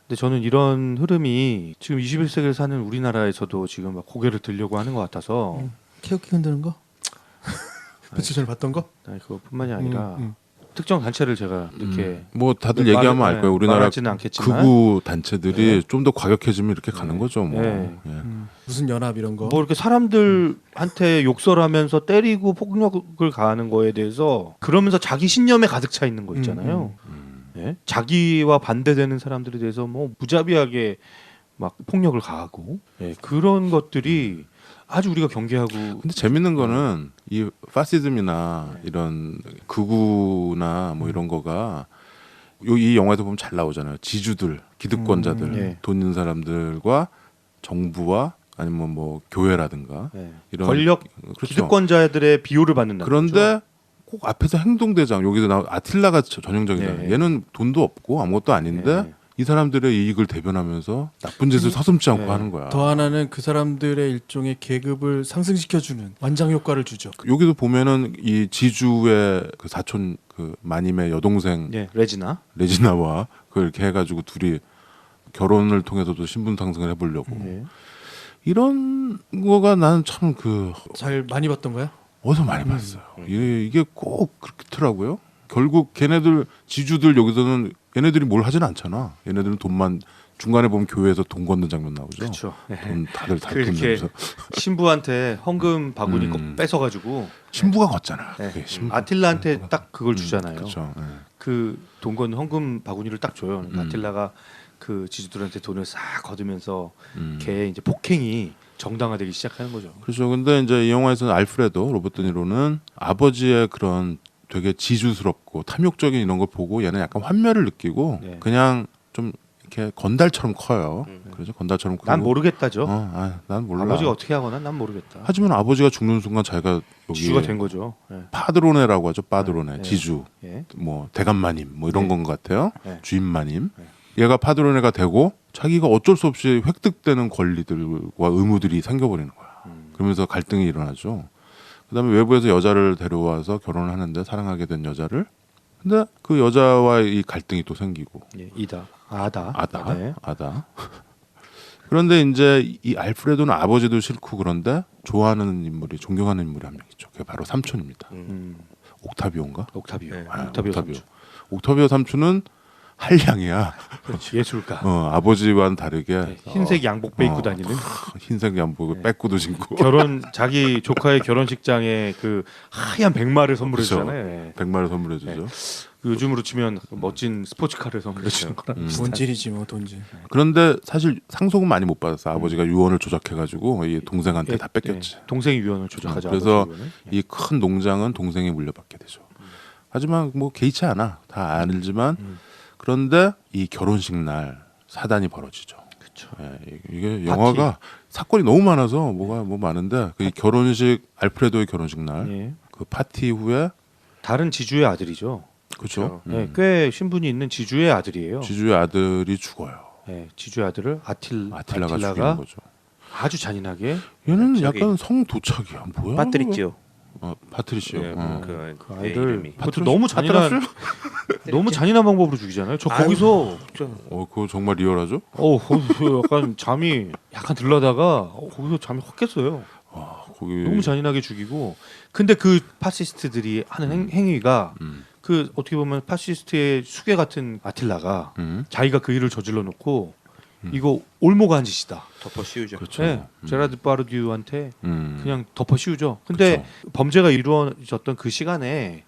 근데 저는 이런 흐름이 지금 21세기를 사는 우리나라에서도 지금 막 고개를 들려고 하는 것 같아서 케어키 흔드는 거? 며칠 전에 봤던 거? 아니, 그것뿐만이 아니라 특정 단체를 제가 이렇게 뭐 다들 얘기하면 알 거예요. 우리나라 말하지는 않겠지만 극우 단체들이 좀 더 과격해지면 이렇게 가는 거죠. 뭐. 네. 예. 무슨 연합 이런 거? 뭐 이렇게 사람들한테 욕설하면서 때리고 폭력을 가하는 거에 대해서 그러면서 자기 신념에 가득 차 있는 거 있잖아요. 예? 자기와 반대되는 사람들에 대해서 뭐 무자비하게 막 폭력을 가하고 그런 것들이 아주 우리가 경계하고. 근데 재밌는 거는 이 파시즘이나 이런 극우나 뭐 이런 거가 이 영화에서 보면 잘 나오잖아요. 지주들, 기득권자들, 예. 돈 있는 사람들과 정부와 아니면 뭐 교회라든가 이런 권력 그렇죠. 기득권자들의 비호를 받는다. 그런데 꼭 앞에서 행동대장 여기서 나온 아틸라가 전형적이잖아요. 예. 얘는 돈도 없고 아무것도 아닌데 이 사람들의 이익을 대변하면서 나쁜 짓을 서슴지 않고 하는 거야. 더 하나는 그 사람들의 일종의 계급을 상승시켜주는 완장 효과를 주죠. 여기도 보면은 이 지주의 그 사촌 그 마님의 여동생 레지나. 레지나와 그걸 이렇게 해가지고 둘이 결혼을 통해서도 신분 상승을 해보려고 이런 거가 나는 참 그 잘 많이 봤던 거야? 어디서 많이 봤어요. 이게 꼭 그렇더라고요. 결국 걔네들 지주들 여기서는 얘네들이 뭘 하진 않잖아. 얘네들은 돈만 중간에 보면 교회에서 돈 걷는 장면 나오죠. 그렇죠. 돈 다들 다 그렇게 걷면서 신부한테 헌금 바구니 꼭 뺏어가지고 신부가 걷잖아. 네. 그게 신부. 아틸라한테 딱 그걸 주잖아요. 그렇죠. 예. 그 돈 건 헌금 바구니를 딱 줘요. 아틸라가 그 지주들한테 돈을 싹 걷으면서 걔의 이제 폭행이 정당화되기 시작하는 거죠. 그렇죠. 근데 이제 이 영화에서는 알프레도 로버트 니로는 아버지의 그런 되게 지주스럽고 탐욕적인 이런 걸 보고 얘는 약간 환멸을 느끼고 네. 그냥 좀 이렇게 건달처럼 커요. 그렇죠. 건달처럼 크고. 난 모르겠다죠. 난 몰라. 아버지가 어떻게 하거나 난 모르겠다. 하지만 아버지가 죽는 순간 자기가 여기 지주가 된 거죠. 파드로네라고 하죠. 파드로네. 네. 지주. 예. 뭐 대감마님 뭐 이런 네. 건 것 같아요. 네. 주임마님. 얘가 파드로네가 되고 자기가 어쩔 수 없이 획득되는 권리들과 의무들이 생겨버리는 거야. 그러면서 갈등이 일어나죠. 그다음에 외부에서 여자를 데려와서 결혼을 하는데 사랑하게 된 여자를 근데 그 여자와의 이 갈등이 또 생기고 아다. 네. 그런데 이제 이 알프레도는 아버지도 싫고 그런데 좋아하는 인물이 존경하는 인물이 한 명 있죠. 그게 바로 삼촌입니다. 옥타비오인가? 옥타비오. 네. 옥타비오 삼촌. 옥타비오 삼촌은 한량이야. 그렇지. 예술가. 아버지와는 다르게 네. 흰색 양복배 입고 다니는. 흰색 양복을 빼꾸도 신고 자기 조카의 결혼식장에 그 하얀 백마를 선물해 그렇죠. 주잖아요. 예. 백마를 선물해 주죠. 요즘으로 치면 멋진 스포츠카를 선물해 주는 거랑 비슷한. 돈질이지 뭐 돈질. 그런데 사실 상속은 많이 못 받았어. 아버지가 유언을 조작해가지고 이 동생한테 예, 다 뺏겼지. 예. 동생이 유언을 조작하자. 그래서 아버지 유언을. 이 큰 농장은 동생이 물려받게 되죠. 하지만 뭐 개의치 않아. 다 알지만 그런데 이 결혼식 날 사단이 벌어지죠. 그렇죠. 이게 영화가 사건이 너무 많아서 뭐 많은데 그 결혼식 알프레도의 결혼식 날 그 예. 파티 후에 다른 지주의 아들이죠. 그렇죠. 예, 꽤 신분이 있는 지주의 아들이에요. 지주의 아들이 죽어요. 예, 지주의 아들을 아틸라가 죽이는 거죠. 아주 잔인하게. 얘는 저기- 약간 성도착이야. 뭐야? 파트리치오. 파트리시오. 예, 그 그 아이들 이름이. 그것도 너무 잔인한 방법으로 죽이잖아요. 저 거기서 그거 정말 리얼하죠? 거기서 약간 잠이 약간 들라다가 거기서 잠이 확 깼어요. 거기 너무 잔인하게 죽이고 근데 그 파시스트들이 하는 행위가 그 어떻게 보면 파시스트의 수괴 같은 아틸라가 자기가 그 일을 저질러 놓고 이거 올모가 한 짓이다. 덮어 씌우죠. 그렇죠. 네, 제라드 바르디유한테 음. 그냥 덮어 씌우죠. 근데 범죄가 이루어졌던 그 시간에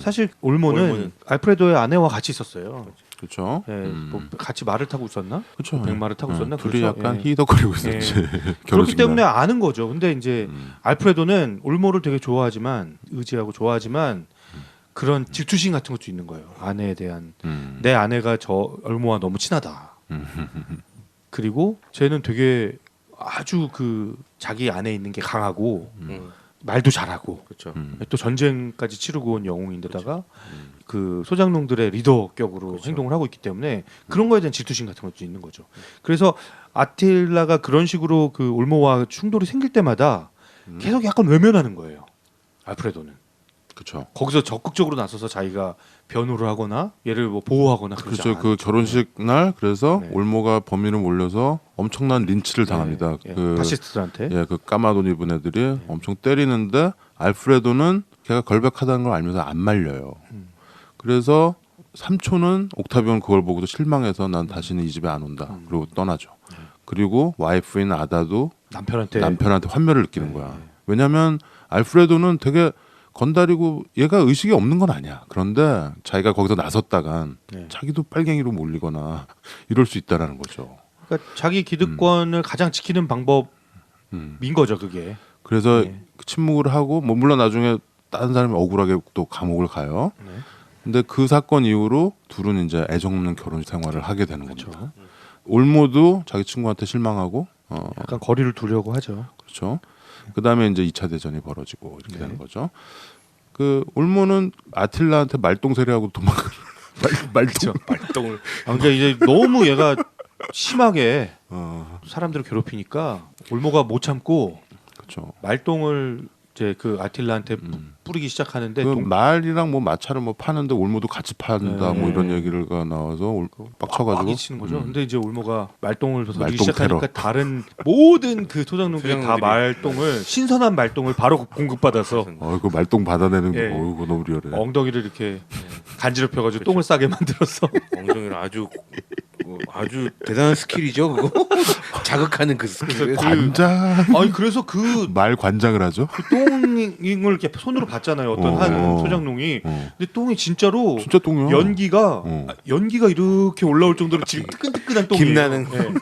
사실 올모는 알프레도의 아내와 같이 있었어요. 그렇죠. 예, 뭐 같이 말을 타고 있었나? 그렇죠. 백마를 타고 있었나? 둘이 그렇죠. 약간 예. 히덕거리고 있었지. 그렇기 때문에 아는 거죠. 근데 이제 음. 알프레도는 올모를 되게 좋아하지만 의지하고 좋아하지만 그런 질투심 같은 것도 있는 거예요. 아내에 대한 내 아내가 저 올모와 너무 친하다. 그리고 쟤는 되게 아주 그 자기 안에 있는 게 강하고 말도 잘하고 그렇죠. 또 전쟁까지 치르고 온 영웅인데다가 그 소장농들의 리더격으로 그렇죠. 행동을 하고 있기 때문에 그런 거에 대한 질투심 같은 것도 있는 거죠. 그래서 아틸라가 그런 식으로 그 올모와 충돌이 생길 때마다 계속 약간 외면하는 거예요. 알프레도는 그렇죠. 거기서 적극적으로 나서서 자기가 변호를 하거나 얘를 뭐 보호하거나 그러지 그렇죠. 그 않죠. 결혼식 날 그래서 네. 올모가 범인을 몰려서 엄청난 린치를 당합니다. 예, 그 파시스트들한테 예, 그 까마돈 입은 애들이 엄청 때리는데 알프레도는 걔가 걸백하다는 걸 알면서 안 말려요. 그래서 삼촌은 옥타비온 그걸 보고도 실망해서 난 다시는 이 집에 안 온다. 그리고 떠나죠. 그리고 와이프인 아다도 남편한테 남편한테 환멸을 느끼는 거야. 왜냐하면 알프레도는 되게 건달이고 얘가 의식이 없는 건 아니야. 그런데 자기가 거기서 나섰다간 네. 자기도 빨갱이로 몰리거나 이럴 수 있다라는 거죠. 그러니까 자기 기득권을 가장 지키는 방법인 거죠, 그게. 그래서 네. 침묵을 하고 뭐 물론 나중에 다른 사람이 억울하게 또 감옥을 가요. 네. 근데 그 사건 이후로 둘은 이제 애정 없는 결혼 생활을 하게 되는 그렇죠. 겁니다. 올모도 자기 친구한테 실망하고 약간 거리를 두려고 하죠. 그렇죠. 그다음에 이제 2차 대전이 벌어지고 이렇게 네. 되는 거죠. 그 올모는 아틸라한테 말똥세례하고 도망을 말똥 발동을 아, 그러니까 이제 너무 얘가 심하게 어, 사람들을 괴롭히니까 올모가 못 참고 그렇죠. 말똥을 이제 그 아틸라한테 뿌리기 시작하는데 그 동- 말이랑 뭐 마차를 뭐 파는데 올모도 같이 판다 네. 뭐 이런 얘기가 나와서 빡쳐가지고 빡이 치는 거죠. 근데 이제 올모가 말똥을 던지기 말똥 시작하니까 테러. 다른 모든 그 소장농들이 다 소장농들이. 말똥을 신선한 말똥을 바로 공급받아서 그 말똥 받아내는 게 예. 그거 너무 리얼해. 엉덩이를 이렇게 간지럽혀가지고 똥을 싸게 만들었어. 엉덩이를 아주 대단한 스킬이죠 그거. 자극하는 그 스킬. 관장 아니 그래서 그 말 관장을 하죠. 똥을 이렇게 손으로 봤잖아요. 어떤 한 어. 소장농이. 어. 근데 똥이 진짜로 진짜 똥이야. 연기가 어. 연기가 이렇게 올라올 정도로 지금 뜨끈뜨끈한 똥이에요. 김나는. 예.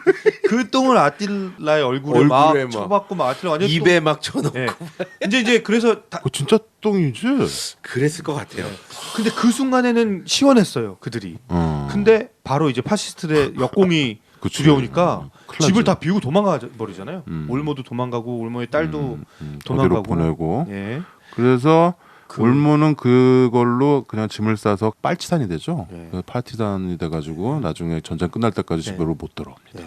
그 똥을 아틸라의 얼굴에 얼굴에 막 막. 쳐박고 막 아틸라 완전 입에 막 쳐넣고 예. 이제 그래서 그거 진짜 똥이지. 그랬을 것 같아요. 근데 그 순간에는 시원했어요 그들이. 어. 근데 바로 이제 파시스트의 역공이 그치. 두려우니까 큰일 집을 나지. 다 비우고 도망가 버리잖아요. 음. 올모도 도망가고 올모의 딸도 어디로 도망가고. 보내고. 예. 그래서 그- 올모는 그걸로 그냥 짐을 싸서 빨치산이 되죠. 네. 그래서 파티산이 돼가지고 나중에 전쟁 끝날 때까지 네. 집으로 못 돌아옵니다. 예.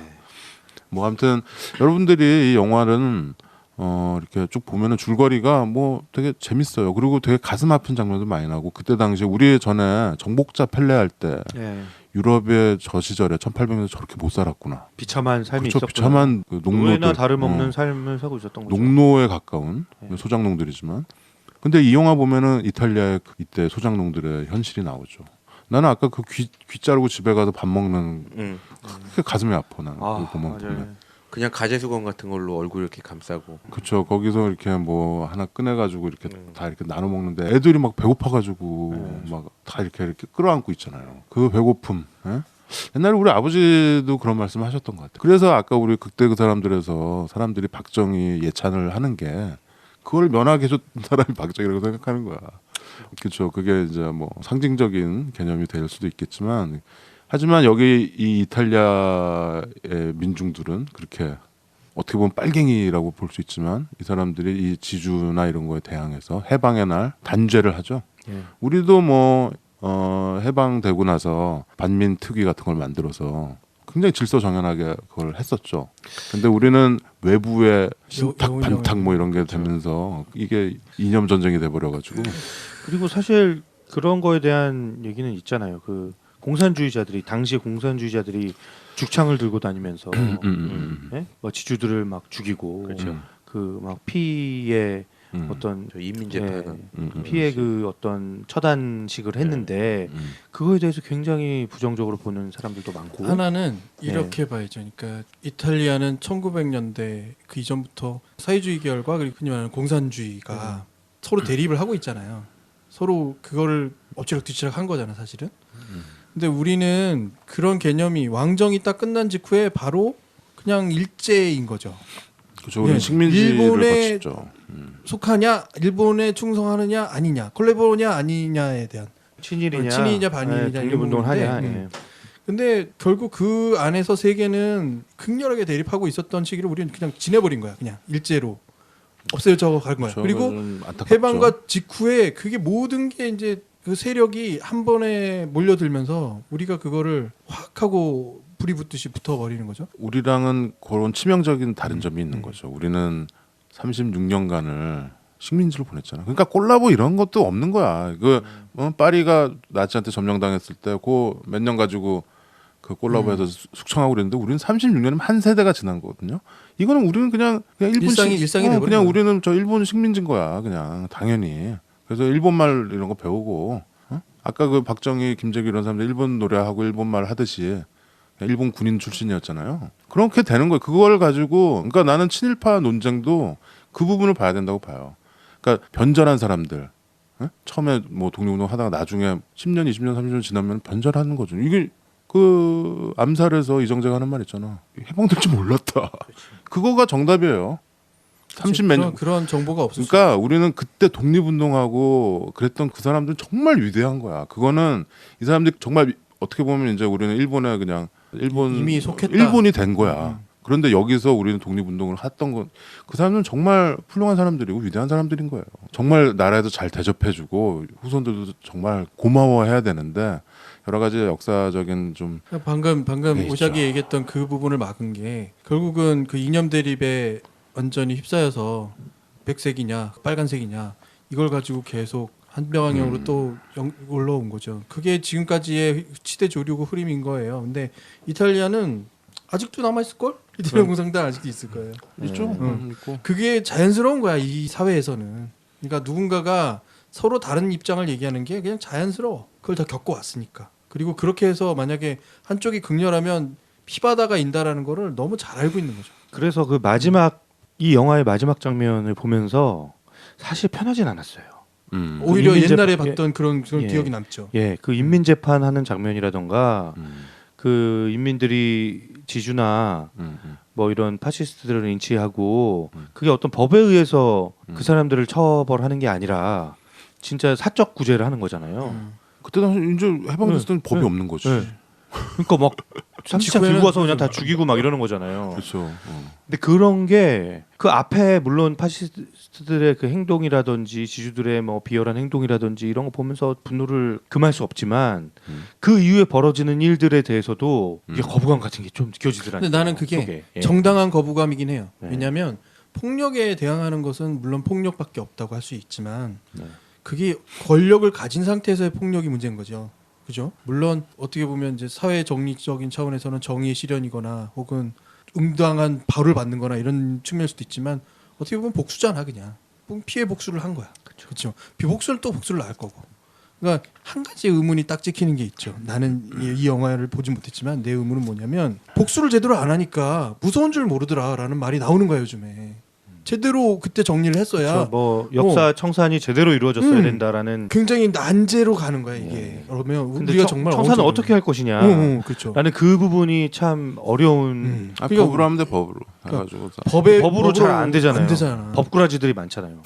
뭐 아무튼 여러분들이 이 영화는 이렇게 쭉 보면은 줄거리가 뭐 되게 재밌어요. 그리고 되게 가슴 아픈 장면도 많이 나고 그때 당시 우리 전에 정복자 펠레할 때 예. 유럽의 저 시절에 1800년대 저렇게 못 살았구나. 비참한 삶이 그렇죠. 있었구나. 비참한 그 노예나 농노들, 다름없는 삶을 사고 있었던 거죠. 농노에 가까운 네. 소장농들이지만 근데 이 영화 보면은 이탈리아의 이때 소장농들의 현실이 나오죠. 나는 아까 그 귀 자르고 집에 가서 밥 먹는 그게 가슴이 아파 나는 그거 보면 맞아요. 보면. 그냥 가제수건 같은 걸로 얼굴 이렇게 감싸고. 그렇죠. 거기서 이렇게 뭐 하나 꺼내가지고 이렇게 다 이렇게 나눠 먹는데 애들이 막 배고파가지고 네. 막 다 이렇게 끌어안고 있잖아요. 그 배고픔. 예? 옛날에 우리 아버지도 그런 말씀하셨던 것 같아요. 그래서 아까 우리 극대 그 사람들에서 사람들이 박정희 예찬을 하는 게 그걸 면하게 해줬던 사람이 박정희라고 생각하는 거야. 그렇죠. 그게 이제 뭐 상징적인 개념이 될 수도 있겠지만 하지만 여기 이 이탈리아의 민중들은 그렇게 어떻게 보면 빨갱이라고 볼 수 있지만 이 사람들이 이 지주나 이런 거에 대항해서 해방의 날 단죄를 하죠. 예. 우리도 뭐 해방되고 나서 반민특위 같은 걸 만들어서 굉장히 질서정연하게 그걸 했었죠. 근데 우리는 외부의 신탁 영웅, 반탁 뭐 이런 게 되면서 이게 이념 전쟁이 돼 버려가지고 그리고 사실 그런 거에 대한 얘기는 있잖아요. 그 공산주의자들이 당시 공산주의자들이 죽창을 들고 다니면서 예? 뭐 지주들을 막 죽이고 그 막 피해 어떤 저 인민 재판은 피해 그 어떤 처단식을 했는데 그거에 대해서 굉장히 부정적으로 보는 사람들도 많고 하나는 이렇게 봐야죠. 그러니까 이탈리아는 1900년대 그 이전부터 사회주의 계열과 그리고 흔히 말하는 공산주의가 서로 대립을 하고 있잖아요. 서로 그거를 엎치락뒤치락 한 거잖아, 사실은. 근데 우리는 그런 개념이 왕정이 딱 끝난 직후에 바로 그냥 일제인 거죠. 그렇죠. 우리 네. 식민지를 일본의 거쳤죠. 속하냐, 일본에 충성하느냐 아니냐, 콜라보냐 아니냐에 대한. 친일이냐 친일이냐 반일이냐 독립운동을 이런 하냐. 부분인데, 예. 근데 결국 그 안에서 세계는 극렬하게 대립하고 있었던 시기를 우리는 그냥 지내버린 거야. 그냥 일제로 없애져 간 거야. 그렇죠. 그리고 좀 안타깝죠. 해방과 직후에 그게 모든 게 이제 그 세력이 한 번에 몰려들면서 우리가 그거를 확 하고 불이 붙듯이 붙어버리는 거죠. 우리랑은 그런 치명적인 다른 점이 있는 거죠. 우리는 36년간을 식민지로 보냈잖아. 그러니까 콜라보 이런 것도 없는 거야. 그 파리가 나치한테 점령당했을 때 그 몇 년 가지고 그 콜라보에서 숙청하고 그랬는데 우리는 36년이면 한 세대가 지난 거거든요. 이거는 우리는 그냥 일본 일상이 돼버린 그냥 거야. 우리는 저 일본 식민지인 거야. 그냥 당연히. 그래서 일본말 이런 거 배우고 아까 그 박정희, 김재규 이런 사람들 일본 노래하고 일본말 하듯이 일본 군인 출신이었잖아요. 그렇게 되는 거예요. 그걸 가지고 그러니까 나는 친일파 논쟁도 그 부분을 봐야 된다고 봐요. 그러니까 변절한 사람들 처음에 뭐 독립운동 하다가 나중에 10년, 20년, 30년 지나면 변절하는 거죠. 이게 그 암살에서 이정재가 하는 말 있잖아. 해방될 줄 몰랐다. 그거가 정답이에요. 30몇 년. 그런 정보가 없었어. 그러니까 우리는 그때 독립운동하고 그랬던 그 사람들은 정말 위대한 거야. 그거는 이 사람들이 정말 어떻게 보면 이제 우리는 일본에 그냥 이미 속했다. 일본이 된 거야. 그런데 여기서 우리는 독립운동을 했던 건 그 사람들은 정말 훌륭한 사람들이고 위대한 사람들인 거예요. 정말 나라에도 잘 대접해주고 후손들도 정말 고마워해야 되는데 여러 가지 역사적인 좀 방금 네, 오작이 있죠. 얘기했던 그 부분을 막은 게 결국은 그 이념 대립에 완전히 휩싸여서 백색이냐 빨간색이냐 이걸 가지고 계속 한 방향으로 또 올라온 거죠. 그게 지금까지의 시대 조류고 흐름인 거예요. 근데 이탈리아는 아직도 남아 있을 걸? 이탈리아 공산당 아직도 있을 거예요. 있죠. 있고. 그게 자연스러운 거야 이 사회에서는. 그러니까 누군가가 서로 다른 입장을 얘기하는 게 그냥 자연스러워. 그걸 다 겪고 왔으니까. 그리고 그렇게 해서 만약에 한쪽이 극렬하면 피바다가 인다라는 거를 너무 잘 알고 있는 거죠. 그래서 그 마지막 이 영화의 마지막 장면을 보면서 사실 편하진 않았어요. 오히려 인민재판- 옛날에 봤던 그런 예. 기억이 남죠. 예, 그 인민 재판하는 장면이라던가 그 인민들이 지주나 뭐 이런 파시스트들을 인치하고 그게 어떤 법에 의해서 그 사람들을 처벌하는 게 아니라 진짜 사적 구제를 하는 거잖아요. 그때 당시 이제 해방됐을 때는 법이 네. 없는 거지. 네. 그러니까 막 삼시차 직후에는 들고 와서 그냥 다 죽이고 막 이러는 거잖아요. 그렇죠. 근데 그런 게 그 앞에 물론 파시스트들의 그 행동이라든지 지주들의 뭐 비열한 행동이라든지 이런 거 보면서 분노를 금할 수 없지만 그 이후에 벌어지는 일들에 대해서도 이게 거부감 같은 게 좀 느껴지더라고요. 근데 나는 그게 속에. 예. 정당한 거부감이긴 해요. 네. 왜냐하면 폭력에 대항하는 것은 물론 폭력밖에 없다고 할 수 있지만 네. 그게 권력을 가진 상태에서의 폭력이 문제인 거죠. 그죠? 물론 어떻게 보면 이제 사회 정리적인 차원에서는 정의의 실현이거나 혹은 응당한 벌을 받는 거나 이런 측면일 수도 있지만 어떻게 보면 복수잖아 그냥. 피해 복수를 한 거야. 그렇죠. 비복수는 또 복수를 할 거고. 그러니까 한 가지 의문이 딱 찍히는 게 있죠. 나는 이 영화를 보진 못했지만 내 의문은 뭐냐면 복수를 제대로 안 하니까 무서운 줄 모르더라라는 말이 나오는 거야 요즘에. 제대로 그때 정리를 했어야 그렇죠. 뭐 역사 청산이 제대로 이루어졌어야 된다라는. 굉장히 난제로 가는 거야 이게. 그러면 근데 우리가 정말 청산을 어느 어떻게 할 것이냐. 그렇죠. 나는 그 부분이 참 어려운. 아, 그러니까 법으로 하면 돼 법으로. 해가지고 법으로 잘 안 되잖아요. 안 되잖아. 법꾸라지들이 많잖아요.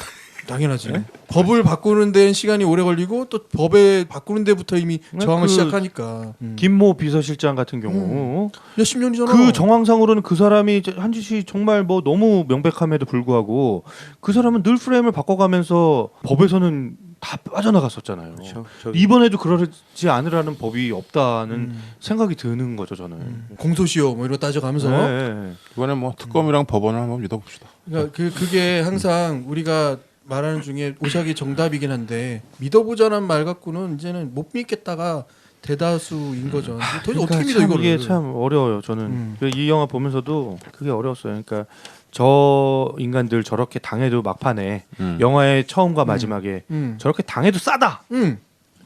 당연하지. 법을 바꾸는 데는 시간이 오래 걸리고 또 법에 바꾸는 데부터 이미 저항을 그 시작하니까. 김모 비서실장 같은 경우 몇십 년이잖아. 그 정황상으로는 그 사람이 한 짓이 정말 뭐 너무 명백함에도 불구하고 그 사람은 늘 프레임을 바꿔가면서 법에서는 다 빠져나갔었잖아요. 그렇죠. 이번에도 그러지 않으라는 법이 없다는 생각이 드는 거죠, 저는. 공소시효 뭐 이런 거 따져가면서. 네. 이번에 뭐 특검이랑 법원을 한번 믿어봅시다. 그러니까 그게 항상 우리가 말하는 중에 오샥이 정답이긴 한데 믿어보자는 말 갖고는 이제는 못 믿겠다가 대다수인 거죠. 도대체 어떻게 믿어 참 이거를? 이게 참 어려워요. 저는 이 영화 보면서도 그게 어려웠어요. 그러니까 저 인간들 저렇게 당해도 막판에 영화의 처음과 마지막에 저렇게 당해도 싸다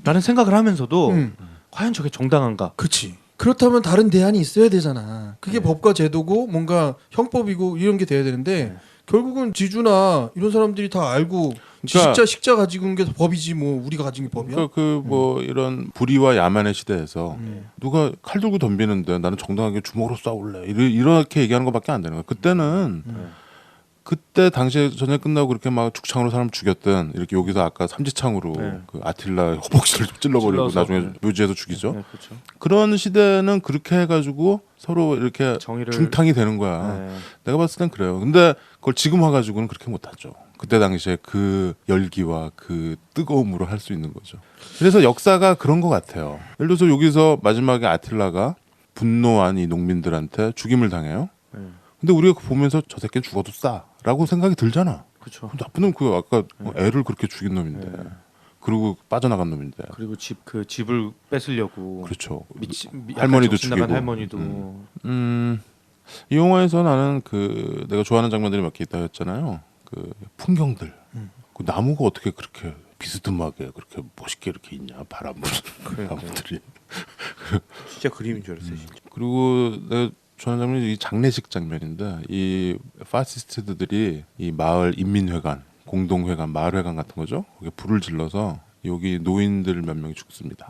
라는 생각을 하면서도 과연 저게 정당한가? 그치. 그렇다면 다른 대안이 있어야 되잖아. 그게 네. 법과 제도고 뭔가 형법이고 이런 게 돼야 되는데 네. 결국은 지주나 이런 사람들이 다 알고 그러니까- 식자 가지고 있는 게 법이지 뭐 우리가 가진 게 법이야? 그러니까 그 뭐 이런 불의와 야만의 시대에서 누가 칼 들고 덤비는데 나는 정당하게 주먹으로 싸울래 이렇게 얘기하는 것밖에 안 되는 거야. 그때는 그때 당시에 전쟁 끝나고 그렇게 막 죽창으로 사람 죽였던 이렇게 여기서 아까 삼지창으로 네. 그 아틸라 허벅지를 찔러버리고 찔러서, 나중에 네. 묘지에서 죽이죠. 네, 그렇죠. 그런 시대는 그렇게 해가지고 서로 이렇게 정의를 중탕이 되는 거야. 네. 내가 봤을 땐 그래요. 근데 그걸 지금 와가지고는 그렇게 못하죠. 그때 당시에 그 열기와 그 뜨거움으로 할 수 있는 거죠. 그래서 역사가 그런 것 같아요. 예를 들어서 여기서 마지막에 아틸라가 분노한 이 농민들한테 죽임을 당해요. 네. 근데 우리가 보면서 저 새끼는 죽어도 싸라고 생각이 들잖아. 그렇죠. 나쁜 놈 그 아까 애를 그렇게 죽인 놈인데 네. 그리고 빠져나간 놈인데 그리고 집을 뺏으려고 그렇죠. 약간 할머니도 정신 나간 죽이고. 할머니도 이 영화에서 나는 그 내가 좋아하는 장면들이 몇 개 있다 했잖아요. 그 풍경들, 그 나무가 어떻게 그렇게 비스듬하게 그렇게 멋있게 이렇게 있냐 바람 부는 나무들이. 진짜 그림인 줄 알았어요. 진짜. 그리고 내가 좋아하는 장면이 이 장례식 장면인데 이 파시스트들이 이 마을 인민회관, 공동회관, 마을회관 같은 거죠. 거기에 불을 질러서 여기 노인들 몇 명이 죽습니다.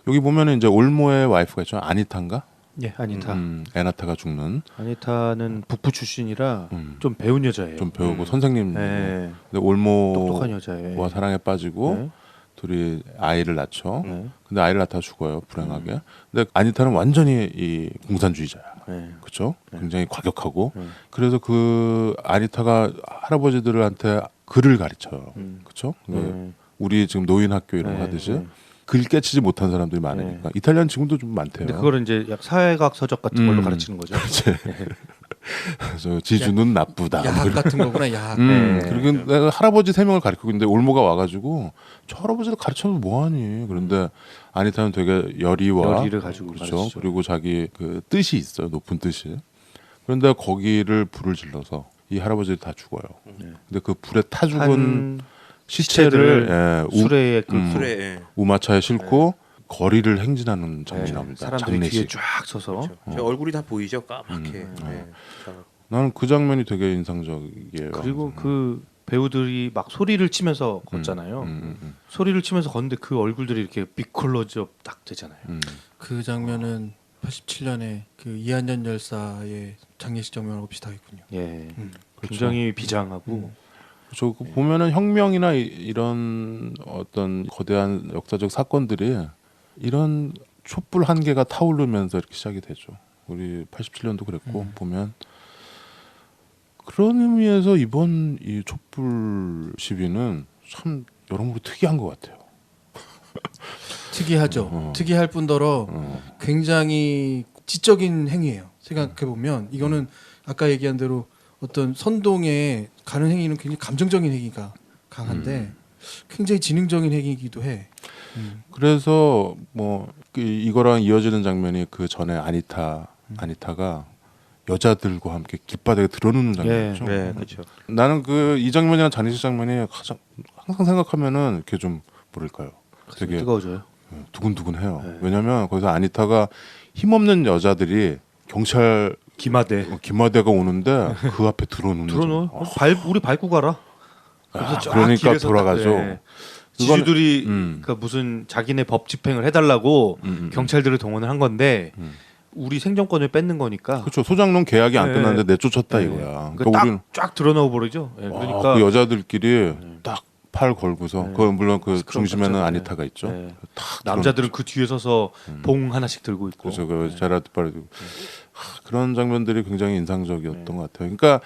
여기 보면은 이제 올모의 와이프가 있죠. 아니타인가? 예, 아니타. 에나타가 죽는 아니타는 북부 출신이라 음. 좀 배운 여자예요. 좀 배우고 선생님. 네. 근데 올모와 똑똑한 여자예요. 사랑에 빠지고 네. 둘이 아이를 낳죠. 네. 근데 아이를 낳다 죽어요. 불행하게. 근데 아니타는 완전히 이 공산주의자야. 네. 그렇죠? 굉장히 과격하고. 네. 그래서 그 아니타가 할아버지들한테 글을 가르쳐요. 그렇죠? 네. 우리 지금 노인 학교 이런 거 네. 하듯이 네. 글 깨치지 못한 사람들이 많으니까 이탈리아는 지금도 좀 많대요. 근데 그거를 이제 약 사회학 서적 같은 걸로 가르치는 거죠. 그래서 지주는 나쁘다. 뭐 야학 같은 거구나. 야학. 네. 그리고 내가 할아버지 3명을 가르치고 있는데 올모가 와가지고 저 할아버지를 가르쳐도 뭐하니? 그런데 아니타는 되게 열의와 열의를 가지고 그렇죠. 가르치죠. 그리고 자기 그 뜻이 있어요. 높은 뜻이. 그런데 거기를 불을 질러서 이 할아버지들 다 죽어요. 근데 그 불에 타 죽은 한 시체를 수레에 그 술에 예. 우마차에 싣고 거리를 행진하는 장면이 네. 나옵니다. 사람들이 뒤에 장례식. 쫙 서서 그렇죠. 제 얼굴이 다 보이죠. 까맣게. 예. 나는 그 장면이 되게 인상적이에요. 그리고 그 배우들이 막 소리를 치면서 걷잖아요. 소리를 치면서 걷는데 그 얼굴들이 이렇게 비컬러즈업 딱 되잖아요. 그 장면은 87년에 그 이한년 열사의 장례식 장면하고 비슷하겠군요. 예, 그렇죠. 굉장히 비장하고 저 보면은 혁명이나 이런 어떤 거대한 역사적 사건들이 이런 촛불 한 개가 타오르면서 이렇게 시작이 되죠. 우리 87년도 그랬고 보면 그런 의미에서 이번 이 촛불 시위는 참 여러모로 특이한 것 같아요. 특이하죠. 특이할 뿐더러 굉장히 지적인 행위예요. 생각해 보면 이거는 아까 얘기한 대로 어떤 선동에 가는 행위는 굉장히 감정적인 행위가 강한데 굉장히 지능적인 행위이기도 해. 그래서 뭐 이거랑 이어지는 장면이 그 전에 아니타가 여자들과 함께 길바닥에 드러누는 장면이죠. 네, 그렇죠. 나는 그 이 장면이랑 장례식 장면이 가장 항상 생각하면은 이렇게 좀 뭐랄까요? 되게 뜨거워져요. 두근두근해요. 네. 왜냐하면 거기서 아니타가 힘없는 여자들이 경찰 기마대 가 오는데 그 앞에 들어놓는 들어놓어. 우리 밟고 가라. 그래서 쫙 그러니까 길에서 돌아가죠. 딱, 네. 지주들이 음. 그 무슨 자기네 법 집행을 해달라고 경찰들을 동원을 한 건데 우리 생존권을 뺏는 거니까. 그렇죠. 소장농 계약이 안 네. 끝났는데 내쫓았다 네. 이거야. 그러니까 우리는 쫙 드러나고 버리죠. 네, 그러니까 그 여자들끼리 딱 팔 걸고서 네. 그 물론 그 스크럼 중심에는 작전. 아니타가 있죠. 네. 탁 남자들은 그 뒤에 서서 봉 하나씩 들고 있고. 그래서 그 제라드 파르도 그런 장면들이 굉장히 인상적이었던 것 같아요. 그러니까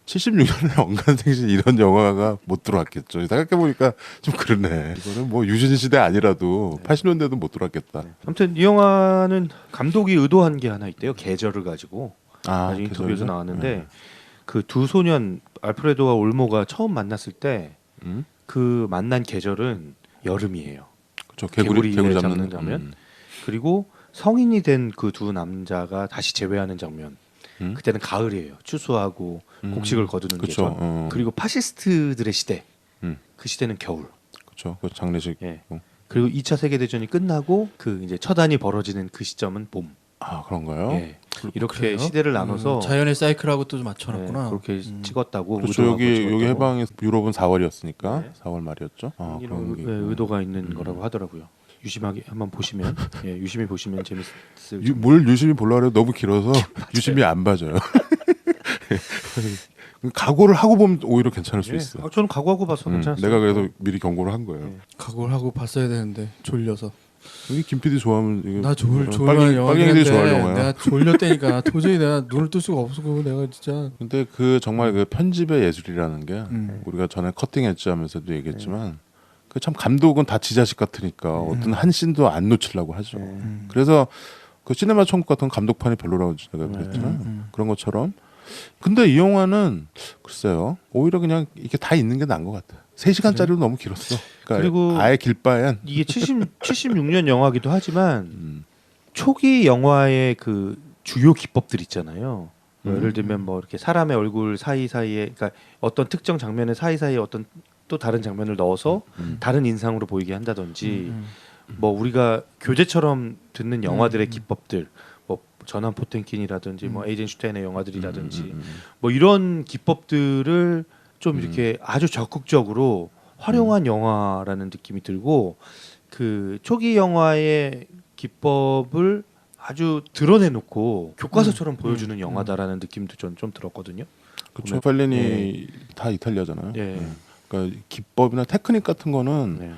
76년에 언간생신 이런 영화가 못 들어왔겠죠. 생각해 보니까 좀 그러네. 이거는 뭐 유신 시대 아니라도 80년대도 못 들어왔겠다. 아무튼 이 영화는 감독이 의도한 게 하나 있대요. 계절을 가지고. 아, 나중에 인터뷰에서 계절이요? 나왔는데 네. 그 두 소년 알프레도와 올모가 처음 만났을 때 그 만난 계절은 여름이에요. 그렇죠. 개구리 개구리 잡는 장면. 그리고 성인이 된 그 두 남자가 다시 재회하는 장면. 그때는 가을이에요. 추수하고 곡식을 거두는 그쵸. 계절. 그리고 파시스트들의 시대. 음. 그 시대는 겨울. 그렇죠. 그 장례식. 예. 그리고 2차 세계 대전이 끝나고 그 이제 처단이 벌어지는 그 시점은 봄. 아 그런가요? 예. 이렇게 그래요? 시대를 나눠서 자연의 사이클하고 또 예, 맞춰놨구나. 그렇게 찍었다고. 그렇죠. 의도하고 여기 찍었다고. 해방이 유럽은 4월이었으니까 네. 4월 말이었죠. 아, 이런 그런 게 의도가 있는 거라고 하더라고요. 유심하게 한번 보시면 유심히 보시면 재밌을 뭘 유심히 보려고 해도 너무 길어서 유심히 안 봐져요. 각오를 하고 보면 오히려 괜찮을 수 있어. 아, 저는 각오하고 봐서 괜찮았어요. 내가 그래서 미리 경고를 한 거예요. 네. 각오를 하고 봤어야 되는데 졸려서. 여기 김 PD 좋아하면 이거 나 졸만한 영화인데 빨갱이들이 좋아할 영화야. 내가 졸렸다니까 도저히 내가 눈을 뜰 수가 없고 내가 진짜. 근데 그 정말 그 편집의 예술이라는 게 음. 우리가 전에 커팅 엣지 하면서도 얘기했지만 그 참 감독은 다 지자식 같으니까 어떤 한 씬도 안 놓치려고 하죠. 그래서 그 시네마 천국 같은 감독판이 별로라고 제가 그랬잖아요. 그런 것처럼. 근데 이 영화는 글쎄요. 오히려 그냥 이게 다 있는 게 나은 것 같아요. 3시간짜리로 너무 길었어. 그러니까 그리고 아예 길 바엔 이게 76년 영화기도 하지만 초기 영화의 그 주요 기법들 있잖아요. 뭐 예를 들면 뭐 이렇게 사람의 얼굴 사이사이에 그러니까 어떤 특정 장면의 사이사이에 어떤 또 다른 장면을 넣어서 다른 인상으로 보이게 한다든지 뭐 우리가 교재처럼 듣는 영화들의 기법들 뭐 전함 포텐킨이라든지 뭐 에이젠슈타인의 영화들이라든지 뭐 이런 기법들을 좀 이렇게 아주 적극적으로 활용한 영화라는 느낌이 들고 그 초기 영화의 기법을 아주 드러내놓고 교과서처럼 보여주는 영화다라는 느낌도 전 좀 들었거든요. 그렇죠. 펠리니 다 이탈리아잖아요. 예. 그러니까 기법이나 테크닉 같은 거는 네.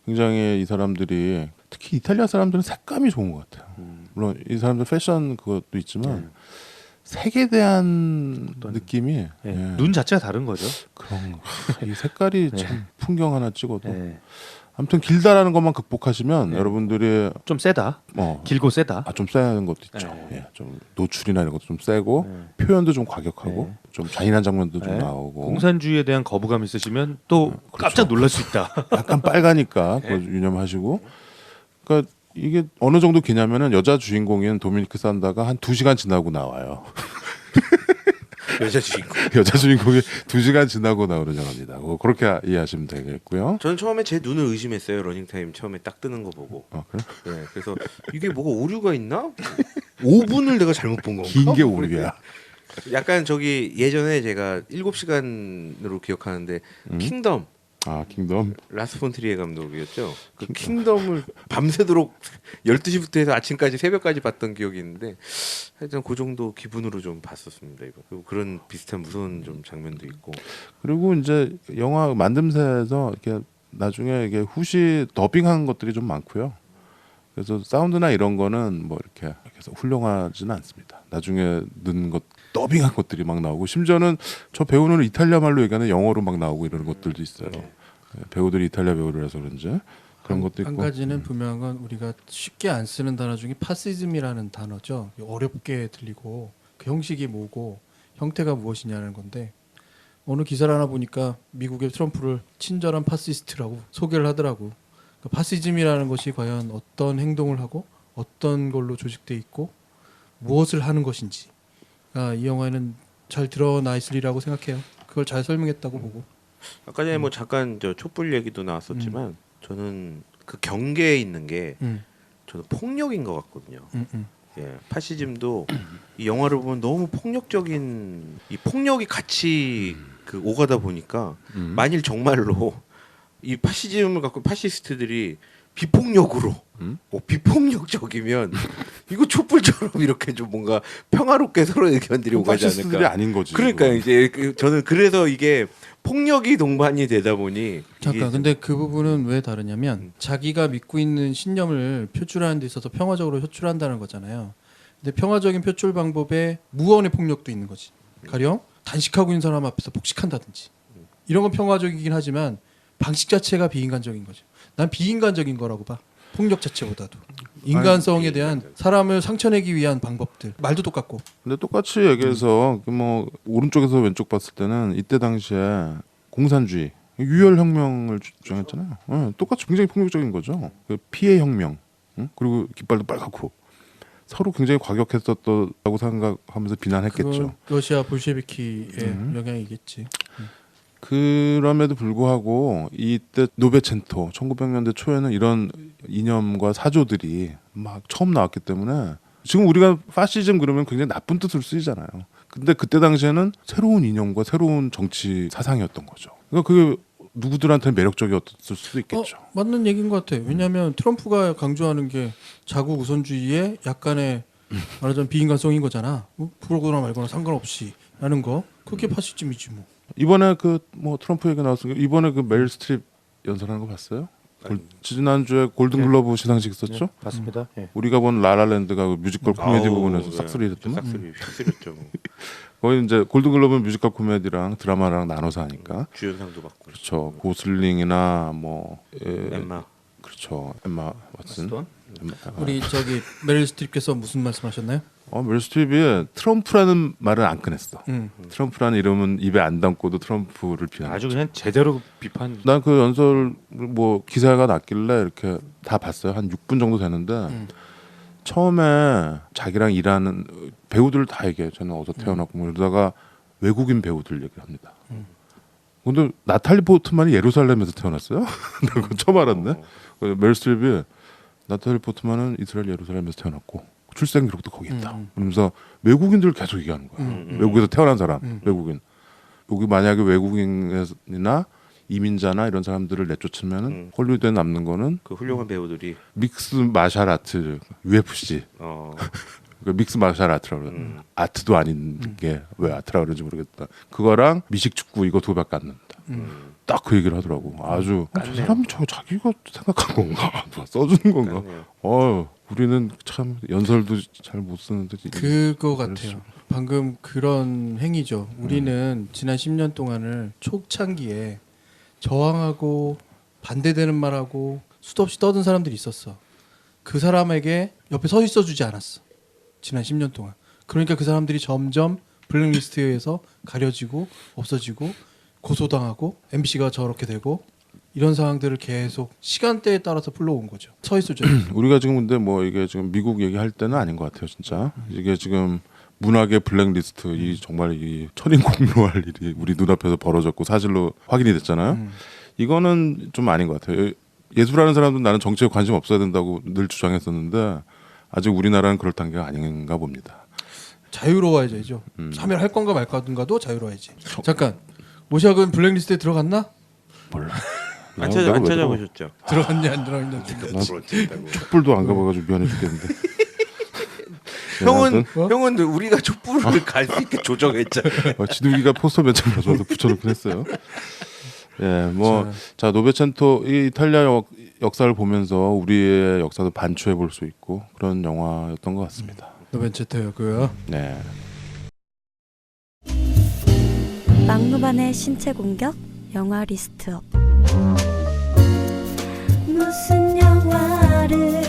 굉장히 이 사람들이 특히 이탈리아 사람들은 색감이 좋은 것 같아요. 물론 이 사람들 패션 그것도 있지만 색에 대한 어떤- 느낌이 예. 예. 눈 자체가 다른 거죠. 그런 이 색깔이 네. 참 풍경 하나 찍어도 예. 아무튼 길다라는 것만 극복하시면 네. 여러분들이 좀 세다. 길고 세다. 좀 세는 것도 있죠. 네. 예, 좀 노출이나 이런 것도 좀 세고 네. 표현도 좀 과격하고 네. 좀 잔인한 장면도 좀 네. 나오고 공산주의에 대한 거부감 있으시면 또 그렇죠. 깜짝 놀랄 수 있다. 약간 빨가니까 네. 그거 유념하시고 그러니까 이게 어느 정도 기냐면은 여자 주인공인 도미니크 산다가 한 2시간 지나고 나와요. 여자 주인공. 여자 주인공이 2시간 지나고 나오는 영화입니다. 그렇게 이해하시면 되겠고요. 저는 처음에 제 눈을 의심했어요. 러닝타임 처음에 딱 뜨는 거 보고. 그래? 네, 그래서 이게 뭐가 오류가 있나? 5분을 내가 잘못 본 건가? 긴 게 오류야. 약간 저기 예전에 제가 7시간으로 기억하는데 킹덤 킹덤. 라스 폰 트리에 감독이었죠. 그 킹덤을 밤새도록 12시부터 해서 아침까지 새벽까지 봤던 기억이 있는데 하여튼 그 정도 기분으로 좀 봤었습니다. 이거. 그리고 그런 비슷한 무서운 좀 장면도 있고. 그리고 이제 영화 만듦새에서 이렇게 나중에 이게 후시 더빙한 것들이 좀 많고요. 그래서 사운드나 이런 거는 뭐 이렇게 해서 훌륭하지는 않습니다. 나중에 넣은 것 더빙한 것들이 막 나오고 심지어는 저 배우는 이탈리아 말로 얘기하는 영어로 막 나오고 이런 것들도 있어요. 배우들이 이탈리아 배우라서 그런지 그런 것도 있고. 한 가지는 분명한 건 우리가 쉽게 안 쓰는 단어 중에 파시즘이라는 단어죠. 어렵게 들리고 그 형식이 뭐고 형태가 무엇이냐는 건데 어느 기사를 하나 보니까 미국의 트럼프를 친절한 파시스트라고 소개를 하더라고. 그 파시즘이라는 것이 과연 어떤 행동을 하고 어떤 걸로 조직돼 있고 무엇을 하는 것인지 이 영화에는 잘 드러나 있으리라고 생각해요. 그걸 잘 설명했다고 보고. 아까 전에 뭐 잠깐 저 촛불 얘기도 나왔었지만 저는 그 경계에 있는 게 저는 폭력인 것 같거든요. 예, 파시즘도 이 영화를 보면 너무 폭력적인 이 폭력이 같이 그 오가다 보니까 만일 정말로 이 파시즘을 갖고 파시스트들이 비폭력으로 비폭력적이면 이거 촛불처럼 이렇게 좀 뭔가 평화롭게 서로 의견들이 오가지 파시스트들이 않을까. 아닌 거지. 그러니까 이제 저는 그래서 이게 폭력이 동반이 되다 보니 잠깐 근데 그 부분은 왜 다르냐면 자기가 믿고 있는 신념을 표출하는 데 있어서 평화적으로 표출한다는 거잖아요. 근데 평화적인 표출 방법에 무언의 폭력도 있는 거지. 가령 단식하고 있는 사람 앞에서 폭식한다든지 이런 건 평화적이긴 하지만 방식 자체가 비인간적인 거죠. 난 비인간적인 거라고 봐. 폭력 자체보다도 인간성에 대한 사람을 상처내기 위한 방법들 말도 똑같고. 근데 똑같이 얘기해서 뭐 오른쪽에서 왼쪽 봤을 때는 이때 당시에 공산주의 유혈 혁명을 주장했잖아요. 똑같이 굉장히 폭력적인 거죠. 그 피해 혁명, 그리고 깃발도 빨갛고 서로 굉장히 과격했었다고 생각하면서 비난했겠죠. 그건 러시아 볼셰비키의 영향이겠지. 그럼에도 불구하고 이때 노베첸토 1900년대 초에는 이런 이념과 사조들이 막 처음 나왔기 때문에 지금 우리가 파시즘 그러면 굉장히 나쁜 뜻으로 쓰이잖아요. 근데 그때 당시에는 새로운 이념과 새로운 정치 사상이었던 거죠. 그러니까 그게 누구들한테는 매력적이었을 수도 있겠죠. 맞는 얘기인 것 같아. 왜냐하면 트럼프가 강조하는 게 자국 우선주의의 약간의 말하자면 비인간성인 거잖아. 뭐 그러거나 말거나 상관없이 라는 거. 그게 파시즘이지 뭐. 이번에 그 뭐 트럼프 얘기 나왔으니까 이번에 그 메릴 스트립 연설하는 거 봤어요? 지난주에 골든글러브 시상식 있었죠? 맞습니다. 예. 우리가 본 라라랜드가 그 뮤지컬 코미디 아우, 부분에서 예. 싹소리 했더만. 싹소리였죠. 뭐. 거기 이제 골든글러브는 뮤지컬 코미디랑 드라마랑 나눠서 하니까. 주연상도 받고. 그렇죠. 고슬링이나 뭐 엠마. 그렇죠. 엠마 왓슨. 우리 저기 메릴 스트립께서 무슨 말씀하셨나요? 메릴 스트립이 트럼프라는 말은 안 꺼냈어. 음. 트럼프라는 이름은 입에 안 담고도 트럼프를 비난. 아주 그냥 제대로 비판. 난 그 연설 뭐 기사가 났길래 이렇게 다 봤어요. 한 6분 정도 되는데 처음에 자기랑 일하는 배우들 다 얘기해요. 저는 어디서 태어났고 뭐 이러다가 외국인 배우들 얘기를 합니다. 근데 나탈리 포트만이 예루살렘에서 태어났어요? 나 그거 처음 알았네. 메릴 스트립이 나탈리 포트만은 이스라엘 예루살렘에서 태어났고 출생 기록도 거기 있다. 그러면서 외국인들 계속 얘기하는 거야. 외국에서 태어난 사람, 외국인. 여기 만약에 외국인이나 이민자나 이런 사람들을 내쫓으면은 헐리우드에 남는 거는 그 훌륭한 배우들이 믹스 마샬 아트, UFC. 그 믹스 마샬 아트라고 그래. 아트도 아닌 게 왜 아트라고 그러는지 모르겠다. 그거랑 미식 축구 이거 두 개밖에 안 난다. 딱 그 얘기를 하더라고. 아주 저 사람이 저 자기가 생각한 건가? 써주는 건가? 우리는 참 연설도 잘 못 쓰는데 그거 같아요. 방금 그런 행위죠. 우리는 지난 10년 동안을 초창기에 저항하고 반대되는 말하고 수도 없이 떠든 사람들이 있었어. 그 사람에게 옆에 서 있어주지 않았어. 지난 10년 동안. 그러니까 그 사람들이 점점 블랙리스트에 의해서 가려지고 없어지고 고소당하고 MBC가 저렇게 되고 이런 상황들을 계속 시간대에 따라서 불러온 거죠. 서 있어줘. 우리가 지금 근데 뭐 이게 지금 미국 얘기할 때는 아닌 것 같아요, 진짜. 이게 지금 문학의 블랙리스트 이 정말 이 천인공묘할 일이 우리 눈앞에서 벌어졌고 사실로 확인이 됐잖아요. 이거는 좀 아닌 것 같아요. 예술하는 사람들은 나는 정치에 관심 없어야 된다고 늘 주장했었는데 아직 우리나라는 그럴 단계가 아닌가 봅니다. 자유로워야죠. 참여를 할 건가 말 건가도 자유로워야지. 잠깐. 모샥은 블랙리스트에 들어갔나? 몰라. 안 내가 왜 찾아보셨죠? 들어갔냐 안 들어갔냐. 촛불도 안 가봐가지고 미안해 죽겠는데. 형은 우리가 촛불을 갈 수 있게 조정했잖아. 지둥이가 포스터 몇 장 가져와서 붙여놓긴 했어요. 예, 뭐 자 노베첸토 이 이탈리아 역사를 보면서 우리의 역사도 반추해 볼 수 있고 그런 영화였던 것 같습니다. 노벤체터였고요. 네. 막무반의 신체 공격 영화 리스트업. 무슨 영화를